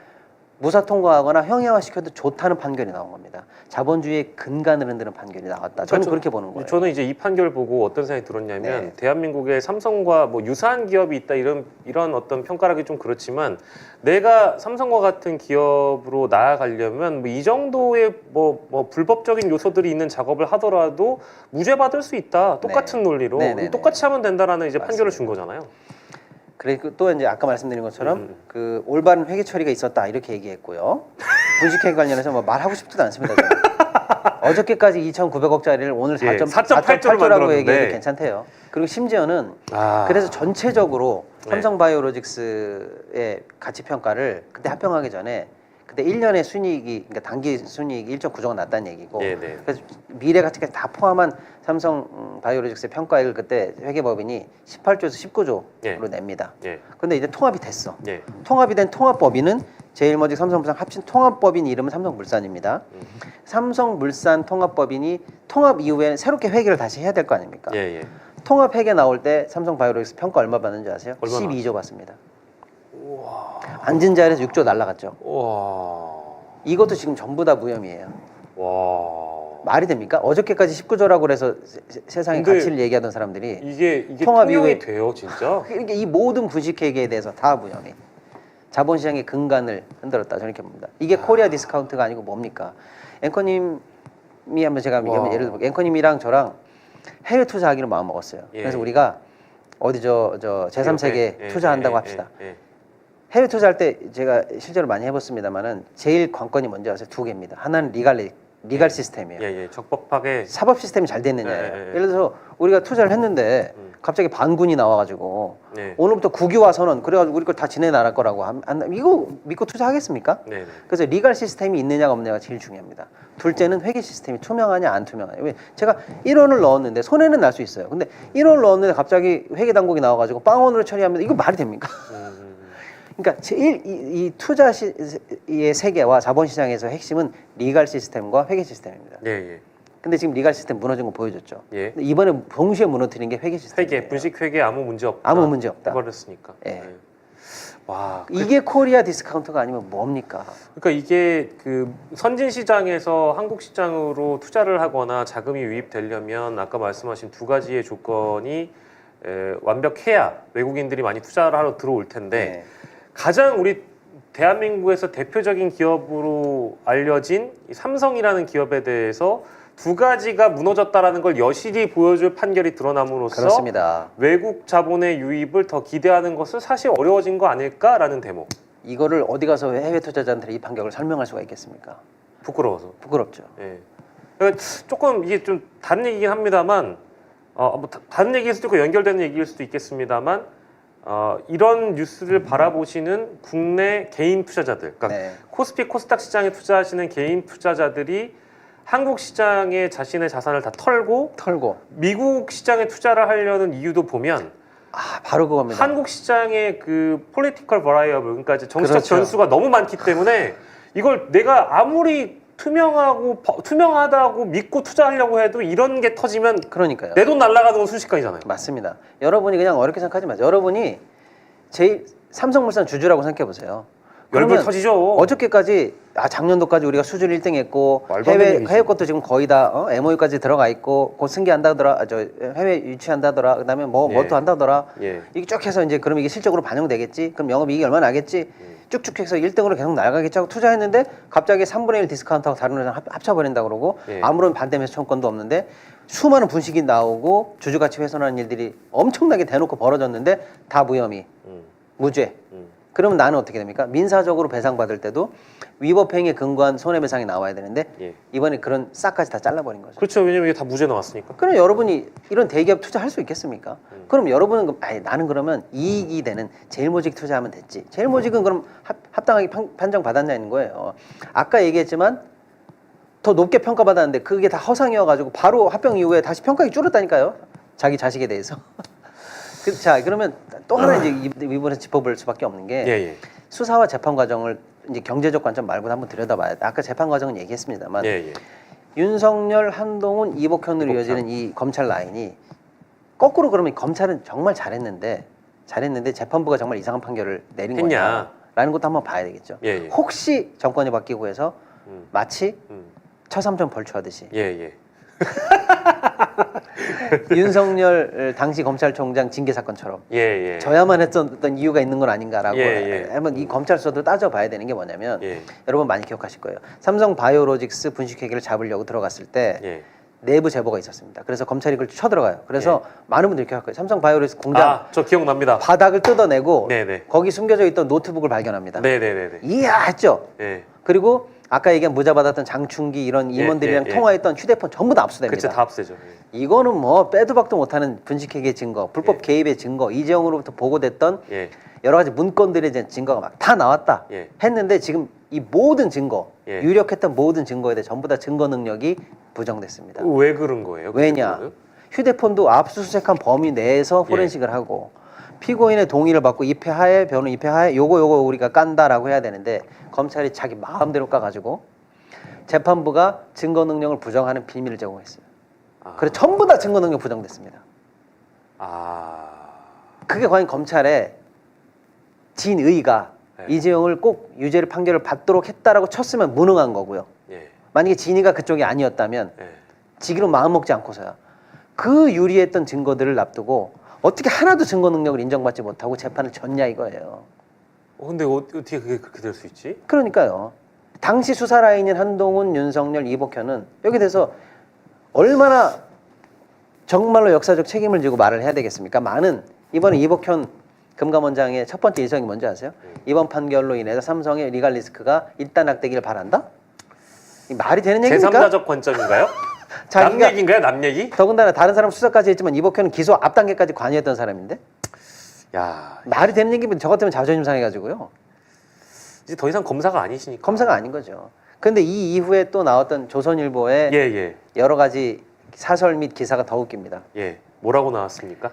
무사 통과하거나 형해화시켜도 좋다는 판결이 나온 겁니다. 자본주의의 근간을 흔드는 판결이 나왔다. 저는 그렇게 보는 거예요. 저는 이제 이 판결 보고 어떤 생각이 들었냐면 네. 대한민국에 삼성과 뭐 유사한 기업이 있다 이런 어떤 평가라기 좀 그렇지만 내가 삼성과 같은 기업으로 나아가려면 뭐 이 정도의 뭐 불법적인 요소들이 있는 작업을 하더라도 무죄 받을 수 있다. 똑같은 네. 논리로 네네네. 똑같이 하면 된다라는 이제 맞습니다. 판결을 준 거잖아요. 그리고 또 이제 아까 말씀드린 것처럼 그 올바른 회계 처리가 있었다 이렇게 얘기했고요. 분식회계 관련해서 뭐 말하고 싶지도 않습니다. 저는. 어저께까지 2,900억짜리를 오늘 예, 4.8조라고 만들었는데. 얘기해도 괜찮대요. 그리고 심지어는 아. 그래서 전체적으로 네. 삼성바이오로직스의 가치 평가를 그때 합병하기 전에 그때 1년의 순이익이 그러니까 단기 순이익이 1.9조가 났다는 얘기고 예, 네. 그래서 미래 가치까지 다 포함한 삼성 바이오로직스의 평가액을 그때 회계법인이 18조에서 19조로 예. 냅니다. 예. 근데 이제 통합이 됐어. 예. 통합이 된 통합법인은 제일모직 삼성물산 합친 통합법인 이름은 삼성물산입니다. 삼성물산 통합법인이 통합 이후에 새롭게 회계를 다시 해야 될 거 아닙니까? 예, 예. 통합 회계 나올 때 삼성바이오로직스 평가 얼마 받는지 아세요? 얼마나? 12조 받습니다. 앉은 자리에서 6조 날라갔죠. 와. 이것도 지금 전부 다 무혐의예요. 와. 말이 됩니까? 어저께까지 19조라고 그래서 세상의 근데 가치를 얘기하던 사람들이 이게 통합 통합이 이후에 돼요, 진짜? 그러니까 이 모든 분식회계에 대해서 다 무혐의. 자본시장의 근간을 흔들었다. 저는 이렇게 봅니다. 이게 코리아 디스카운트가 아니고 뭡니까? 앵커님이 한번 제가 와. 예를 들어 앵커님이랑 저랑 해외 투자하기로 마음 먹었어요. 예. 그래서 우리가 어디 저 제3세계 예, 투자한다고 예, 합시다. 예, 예. 해외 투자할 때 제가 실제로 많이 해봤습니다만은 제일 관건이 뭔지 아세요? 두 개입니다. 하나는 리갈 시스템이에요. 예, 예. 적법하게. 사법 시스템이 잘 됐느냐예요. 예, 예, 예. 예를 들어서 우리가 투자를 했는데 갑자기 반군이 나와가지고 네. 오늘부터 국유화 선언 그래가지고 우리 걸 다 지네 나라 거라고 이거 믿고 투자하겠습니까? 네, 네. 그래서 리갈 시스템이 있느냐가 없느냐가 제일 중요합니다. 둘째는 회계 시스템이 투명하냐 안 투명하냐. 왜 제가 1원을 넣었는데 손해는 날 수 있어요. 근데 1원을 넣었는데 갑자기 회계 당국이 나와가지고 빵원으로 처리하면 이거 말이 됩니까? 그러니까 제일 이 투자의 세계와 자본시장에서 핵심은 리갈 시스템과 회계 시스템입니다. 예, 예. 근데 지금 리갈 시스템 무너진 거 보여줬죠. 예. 근데 이번에 동시에 무너뜨린 게 회계 시스템이에요. 회계, 분식 회계 아무 문제 없다. 아무 문제 없다. 해버렸으니까. 예. 와. 이게 코리아 디스카운트가 아니면 뭡니까? 그러니까 이게 그 선진 시장에서 한국 시장으로 투자를 하거나 자금이 유입되려면 아까 말씀하신 두 가지의 조건이 완벽해야 외국인들이 많이 투자를 하러 들어올 텐데 네. 가장 우리 대한민국에서 대표적인 기업으로 알려진 이 삼성이라는 기업에 대해서 두 가지가 무너졌다라는 걸 여실히 보여줄 판결이 드러남으로써 그렇습니다. 외국 자본의 유입을 더 기대하는 것은 사실 어려워진 거 아닐까라는 대목. 이거를 어디 가서 해외 투자자한테 이 판결을 설명할 수가 있겠습니까? 부끄러워서. 부끄럽죠. 예. 그러니까 조금 이게 좀 다른 얘기긴 합니다만, 뭐 다른 얘기일 수도 있고 연결되는 얘기일 수도 있겠습니다만, 이런 뉴스를 바라보시는 국내 개인 투자자들, 그러니까 네. 코스피, 코스닥 시장에 투자하시는 개인 투자자들이 한국 시장에 자신의 자산을 다 털고 미국 시장에 투자를 하려는 이유도 보면 바로 그겁니다. 한국 시장의 그 political variable, 그러니까 이제 정치적 그렇죠. 변수가 너무 많기 때문에 이걸 내가 아무리 투명하다고 믿고 투자하려고 해도 이런 게 터지면 그러니까요. 내 돈 날아가는 건 순식간이잖아요. 맞습니다. 여러분이 그냥 어렵게 생각하지 마세요. 여러분이 제일 삼성물산 주주라고 생각해 보세요. 열불 터지죠. 어저께까지 작년도까지 우리가 수출 1등했고 말도 안 되는 얘기지. 해외 것도 지금 거의 다 MOU까지 들어가 있고 곧 승계한다더라, 해외 유치한다더라, 그다음에 뭐 예. 또 한다더라. 예. 이게 쭉 해서 이제 그럼 이게 실적으로 반영되겠지. 그럼 영업이익이 얼마 나겠지. 쭉쭉 해서 1등으로 계속 나가겠지 하고 투자했는데 갑자기 3분의 1 디스카운트하고 다른 회사랑 합쳐버린다 그러고 예. 아무런 반대 매수 청구권도 없는데 수많은 분식이 나오고 주주가치 훼손하는 일들이 엄청나게 대놓고 벌어졌는데 다 무혐의, 무죄. 그러면 나는 어떻게 됩니까? 민사적으로 배상받을 때도 위법행위에 근거한 손해배상이 나와야 되는데 예. 이번에 그런 싹까지 다 잘라버린 거죠. 그렇죠. 왜냐면 이게 다 무죄 나왔으니까. 그럼 여러분이 이런 대기업 투자할 수 있겠습니까? 그럼 여러분은 나는 그러면 이익이 되는 제일모직 투자하면 됐지. 제일모직은 그럼 합당하게 판정받았냐는 거예요. 아까 얘기했지만 더 높게 평가받았는데 그게 다 허상이어가지고 바로 합병 이후에 다시 평가가 줄었다니까요. 자기 자식에 대해서. 자, 그러면 또 하나 이제 이번에 짚어볼 수밖에 없는 게 예, 예. 수사와 재판 과정을 이제 경제적 관점 말고 한번 들여다봐야 돼. 아까 재판 과정은 얘기했습니다만 예, 예. 윤석열, 한동훈, 이복현으로 이어지는 이 검찰 라인이 거꾸로 그러면 검찰은 정말 잘했는데 재판부가 정말 이상한 판결을 내린 했냐? 거냐? 라는 것도 한번 봐야 되겠죠. 예, 예. 혹시 정권이 바뀌고 해서 마치 처삼전 벌초하듯이 예, 예. 윤석열 당시 검찰총장 징계 사건처럼 예, 예. 저야만 했던 어떤 이유가 있는 건 아닌가라고 예, 예. 한번 이 검찰서도 따져봐야 되는 게 뭐냐면 예. 여러분 많이 기억하실 거예요. 삼성 바이오로직스 분식회계를 잡으려고 들어갔을 때 예. 내부 제보가 있었습니다. 그래서 검찰이 그걸 쳐들어가요. 그래서 많은 분들이 기억할 거예요. 삼성 바이오로직스 공장 아, 저 기억납니다. 바닥을 뜯어내고 네네. 거기 숨겨져 있던 노트북을 발견합니다. 네네네네. 이야 했죠. 예. 그리고 아까 얘기한 무자 받았던 장충기 이런 임원들이랑 예, 예. 통화했던 휴대폰 전부 다 압수됩니다. 그치, 다 합세죠. 예. 이거는 뭐 빼도 박도 못하는 분식회계 증거, 불법 예. 개입의 증거, 이재용으로부터 보고됐던 예. 여러 가지 문건들에 대한 증거가 막 다 나왔다 예. 했는데 지금 이 모든 증거, 예. 유력했던 모든 증거에 대해 전부 다 증거 능력이 부정됐습니다. 왜 그런 거예요? 왜냐? 그거는? 휴대폰도 압수수색한 범위 내에서 포렌식을 하고 피고인의 동의를 받고 입회하에 변호 입회하에 요거 우리가 깐다라고 해야 되는데 검찰이 자기 마음대로 까가지고 재판부가 증거 능력을 부정하는 빌미를 제공했어요. 아. 그래서 전부 다 증거 능력 부정됐습니다. 아. 그게 과연 검찰의 진의가 네. 이재용을 꼭 유죄를 판결을 받도록 했다라고 쳤으면 무능한 거고요. 예. 만약에 진의가 그쪽이 아니었다면 예. 지기로 마음 먹지 않고서야 그 유리했던 증거들을 납두고 어떻게 하나도 증거 능력을 인정받지 못하고 재판을 졌냐 이거예요. 근데 어떻게 그게 그렇게 될 수 있지? 그러니까요. 당시 수사 라인인 한동훈, 윤석열, 이복현은 여기 대해서 얼마나 정말로 역사적 책임을 지고 말을 해야 되겠습니까? 많은 이번에 이복현 금감원장의 첫 번째 일성이 뭔지 아세요? 이번 판결로 인해서 삼성의 리갈 리스크가 일단 낙되기를 바란다? 이 말이 되는 얘기입니까? 제3자적 관점인가요? 남 자기가 얘기인가요? 남 얘기? 더군다나 다른 사람 수사까지 했지만 이복현은 기소 앞 단계까지 관여했던 사람인데 야, 말이 되는 얘기면 저 같으면 자존심 상해가지고요. 이제 더 이상 검사가 아니시니까. 검사가 아닌 거죠. 근데 이 이후에 또 나왔던 조선일보의 예, 예. 여러 가지 사설 및 기사가 더 웃깁니다. 예. 뭐라고 나왔습니까?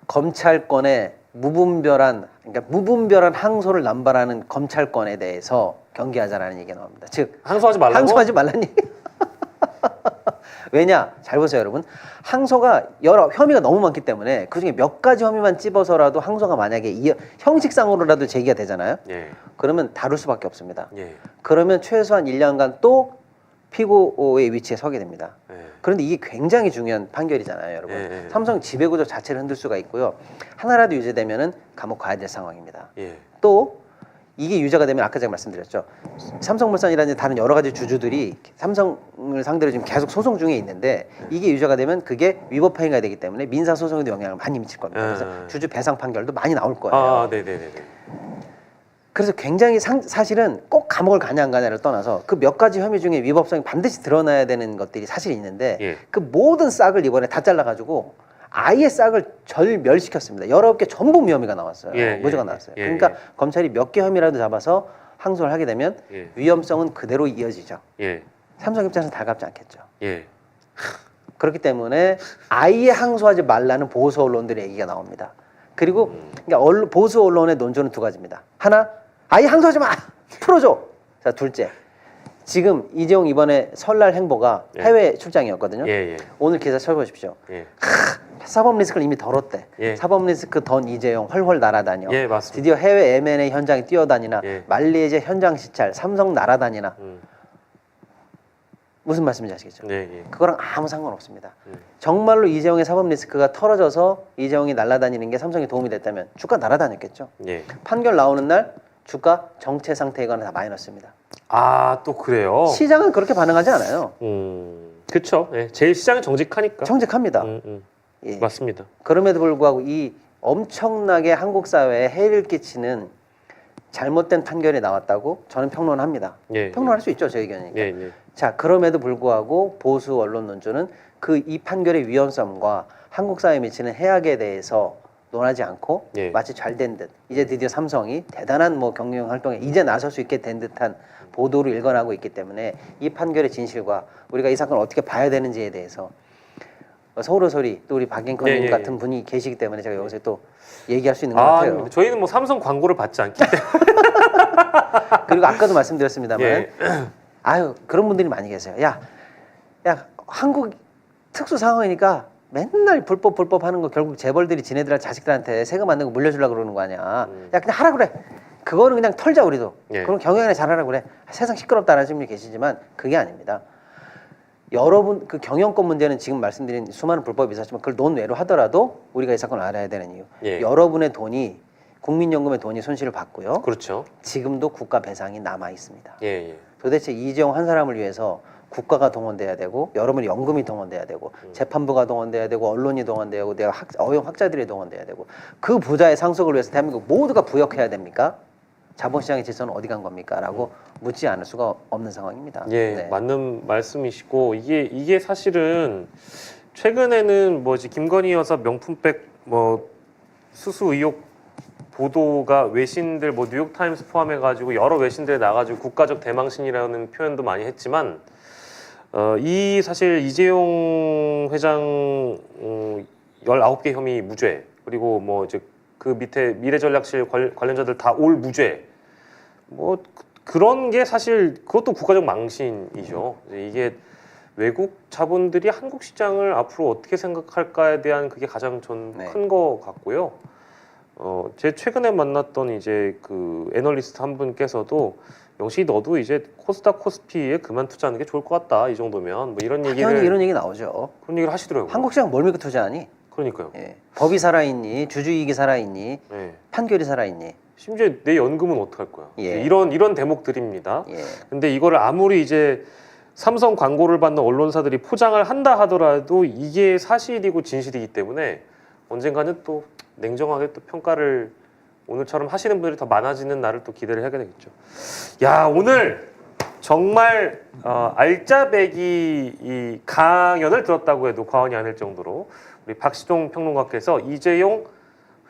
검찰권의 무분별한 항소를 남발하는 검찰권에 대해서 경계하자라는 얘기가 나옵니다. 즉 항소하지 말라고? 항소하지 말라는 얘기. 왜냐? 잘 보세요, 여러분. 항소가 여러 혐의가 너무 많기 때문에 그중에 몇 가지 혐의만 찝어서라도 항소가 만약에 형식상으로라도 제기가 되잖아요. 예. 그러면 다룰 수밖에 없습니다. 예. 그러면 최소한 1년간 또 피고의 위치에 서게 됩니다. 예. 그런데 이게 굉장히 중요한 판결이잖아요, 여러분. 예, 예. 삼성 지배구조 자체를 흔들 수가 있고요. 하나라도 유죄되면은 감옥 가야 될 상황입니다. 예. 또 이게 유죄가 되면 아까 제가 말씀드렸죠. 삼성물산이라든지 다른 여러 가지 주주들이 삼성을 상대로 지금 계속 소송 중에 있는데 이게 유죄가 되면 그게 위법 행위가 되기 때문에 민사 소송에도 영향을 많이 미칠 겁니다. 그래서 주주 배상 판결도 많이 나올 거예요. 아, 네, 네, 네. 그래서 굉장히 사실은 꼭 감옥을 가냐 안 가냐를 떠나서 그 몇 가지 혐의 중에 위법성이 반드시 드러나야 되는 것들이 사실이 있는데 예. 그 모든 싹을 이번에 다 잘라가지고 아예 싹을 절멸시켰습니다. 19개 전부 혐의가 나왔어요. 예, 무죄가 예, 나왔어요. 예, 그러니까 예. 검찰이 몇 개 혐의라도 잡아서 항소를 하게 되면 예. 위험성은 그대로 이어지죠. 예. 삼성 입장에서는 달갑지 않겠죠. 예. 그렇기 때문에 아예 항소하지 말라는 보수 언론들의 얘기가 나옵니다. 그리고 그러니까 보수 언론의 논조는 두 가지입니다. 하나, 아예 항소하지 마! 풀어줘! 자, 둘째, 지금 이재용 이번에 설날 행보가 예. 해외 출장이었거든요. 예, 예. 오늘 기사 쳐보십시오. 예. 사법 리스크를 이미 덜었대. 예. 사법 리스크 던 이재용 훨훨 날아다녀. 예, 맞습니다. 드디어 해외 M&A 현장에 뛰어다니나 예. 말레이시아 현장 시찰, 삼성 날아다니나. 음. 무슨 말씀인지 아시겠죠? 예, 예. 그거랑 아무 상관없습니다. 정말로 이재용의 사법 리스크가 털어져서 이재용이 날아다니는 게 삼성에 도움이 됐다면 주가 날아다녔겠죠. 예. 판결 나오는 날 주가 정체 상태이거나 다 마이너스입니다. 아, 또 그래요? 시장은 그렇게 반응하지 않아요. 그렇죠. 예. 제일 시장이 정직하니까. 정직합니다. 예. 맞습니다. 그럼에도 불구하고 이 엄청나게 한국 사회에 해를 끼치는 잘못된 판결이 나왔다고 저는 평론합니다. 예, 평론할 수 있죠, 제 의견이니까. 예, 예. 자, 그럼에도 불구하고 보수 언론 논조는 그 이 판결의 위헌성과 한국 사회에 미치는 해악에 대해서 논하지 않고 예. 마치 잘 된 듯 이제 드디어 삼성이 대단한 뭐 경영 활동에 이제 나설 수 있게 된 듯한 보도를 일관하고 있기 때문에 이 판결의 진실과 우리가 이 사건을 어떻게 봐야 되는지에 대해서 서울의 소리 또 우리 박앵커님 예, 예, 같은 예. 분이 계시기 때문에 제가 여기서 또 얘기할 수 있는 것 아, 같아요. 아닙니다. 저희는 뭐 삼성 광고를 받지 않기 때문에. 그리고 아까도 말씀드렸습니다만 예. 아유 그런 분들이 많이 계세요. 야 한국 특수 상황이니까 맨날 불법 하는 거 결국 재벌들이 지네들 자식들한테 세금 안 내고 물려주려고 그러는 거 아니야. 야 그냥 하라 그래. 그거는 그냥 털자 우리도. 예. 그럼 경영이나 잘하라고 그래. 세상 시끄럽다는 분이 계시지만 그게 아닙니다. 여러분 그 경영권 문제는 지금 말씀드린 수많은 불법이 있었지만 그걸 논외로 하더라도 우리가 이 사건을 알아야 되는 이유. 예. 여러분의 돈이 국민연금의 돈이 손실을 봤고요. 그렇죠. 지금도 국가 배상이 남아 있습니다. 예, 예. 도대체 이재용 한 사람을 위해서 국가가 동원돼야 되고 여러분의 연금이 동원돼야 되고 재판부가 동원돼야 되고 언론이 동원돼야 되고 어용학자들이 동원돼야 되고 그 부자의 상속을 위해서 대한민국 모두가 부역해야 됩니까? 자본시장의 질서는 어디 간 겁니까? 라고 묻지 않을 수가 없는 상황입니다. 예, 네. 맞는 말씀이시고 이게 사실은 최근에는 뭐 이제 김건희 여사 명품백 뭐 수수 의혹 보도가 외신들 뭐 뉴욕타임스 포함해가지고 여러 외신들에 나가지고 국가적 대망신이라는 표현도 많이 했지만 이 사실 이재용 회장 19개 혐의 무죄 그리고 뭐 이제 그 밑에 미래전략실 관련자들 다 올 무죄 뭐 그런 게 사실 그것도 국가적 망신이죠. 이게 외국 자본들이 한국 시장을 앞으로 어떻게 생각할까에 대한 그게 가장 전 큰 거 같고요. 제 최근에 만났던 이제 그 애널리스트 한 분께서도 영식이 너도 이제 코스닥 코스피에 그만 투자하는 게 좋을 것 같다 이 정도면 뭐 이런 얘기를 당연히 이런 얘기 나오죠. 그런 얘기를 하시더라고요. 한국 시장 뭘 믿고 투자하니? 그러니까요. 예. 법이 살아있니? 주주이익이 살아있니? 예. 판결이 살아있니? 심지어 내 연금은 어떡할 거야? 예. 이런 대목들입니다. 예. 근데 이거를 아무리 이제 삼성 광고를 받는 언론사들이 포장을 한다 하더라도 이게 사실이고 진실이기 때문에 언젠가는 또 냉정하게 또 평가를 오늘처럼 하시는 분들이 더 많아지는 날을 또 기대를 하게 되겠죠. 야, 오늘 정말 알짜배기 이 강연을 들었다고 해도 과언이 아닐 정도로 우리 박시동 평론가께서 이재용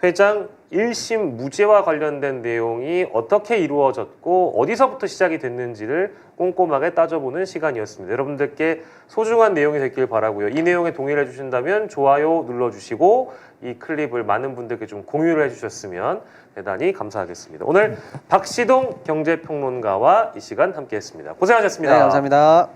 회장 1심 무죄와 관련된 내용이 어떻게 이루어졌고 어디서부터 시작이 됐는지를 꼼꼼하게 따져보는 시간이었습니다. 여러분들께 소중한 내용이 됐길 바라고요. 이 내용에 동의를 해주신다면 좋아요 눌러주시고 이 클립을 많은 분들께 좀 공유를 해주셨으면 대단히 감사하겠습니다. 오늘 박시동 경제평론가와 이 시간 함께했습니다. 고생하셨습니다. 네, 감사합니다.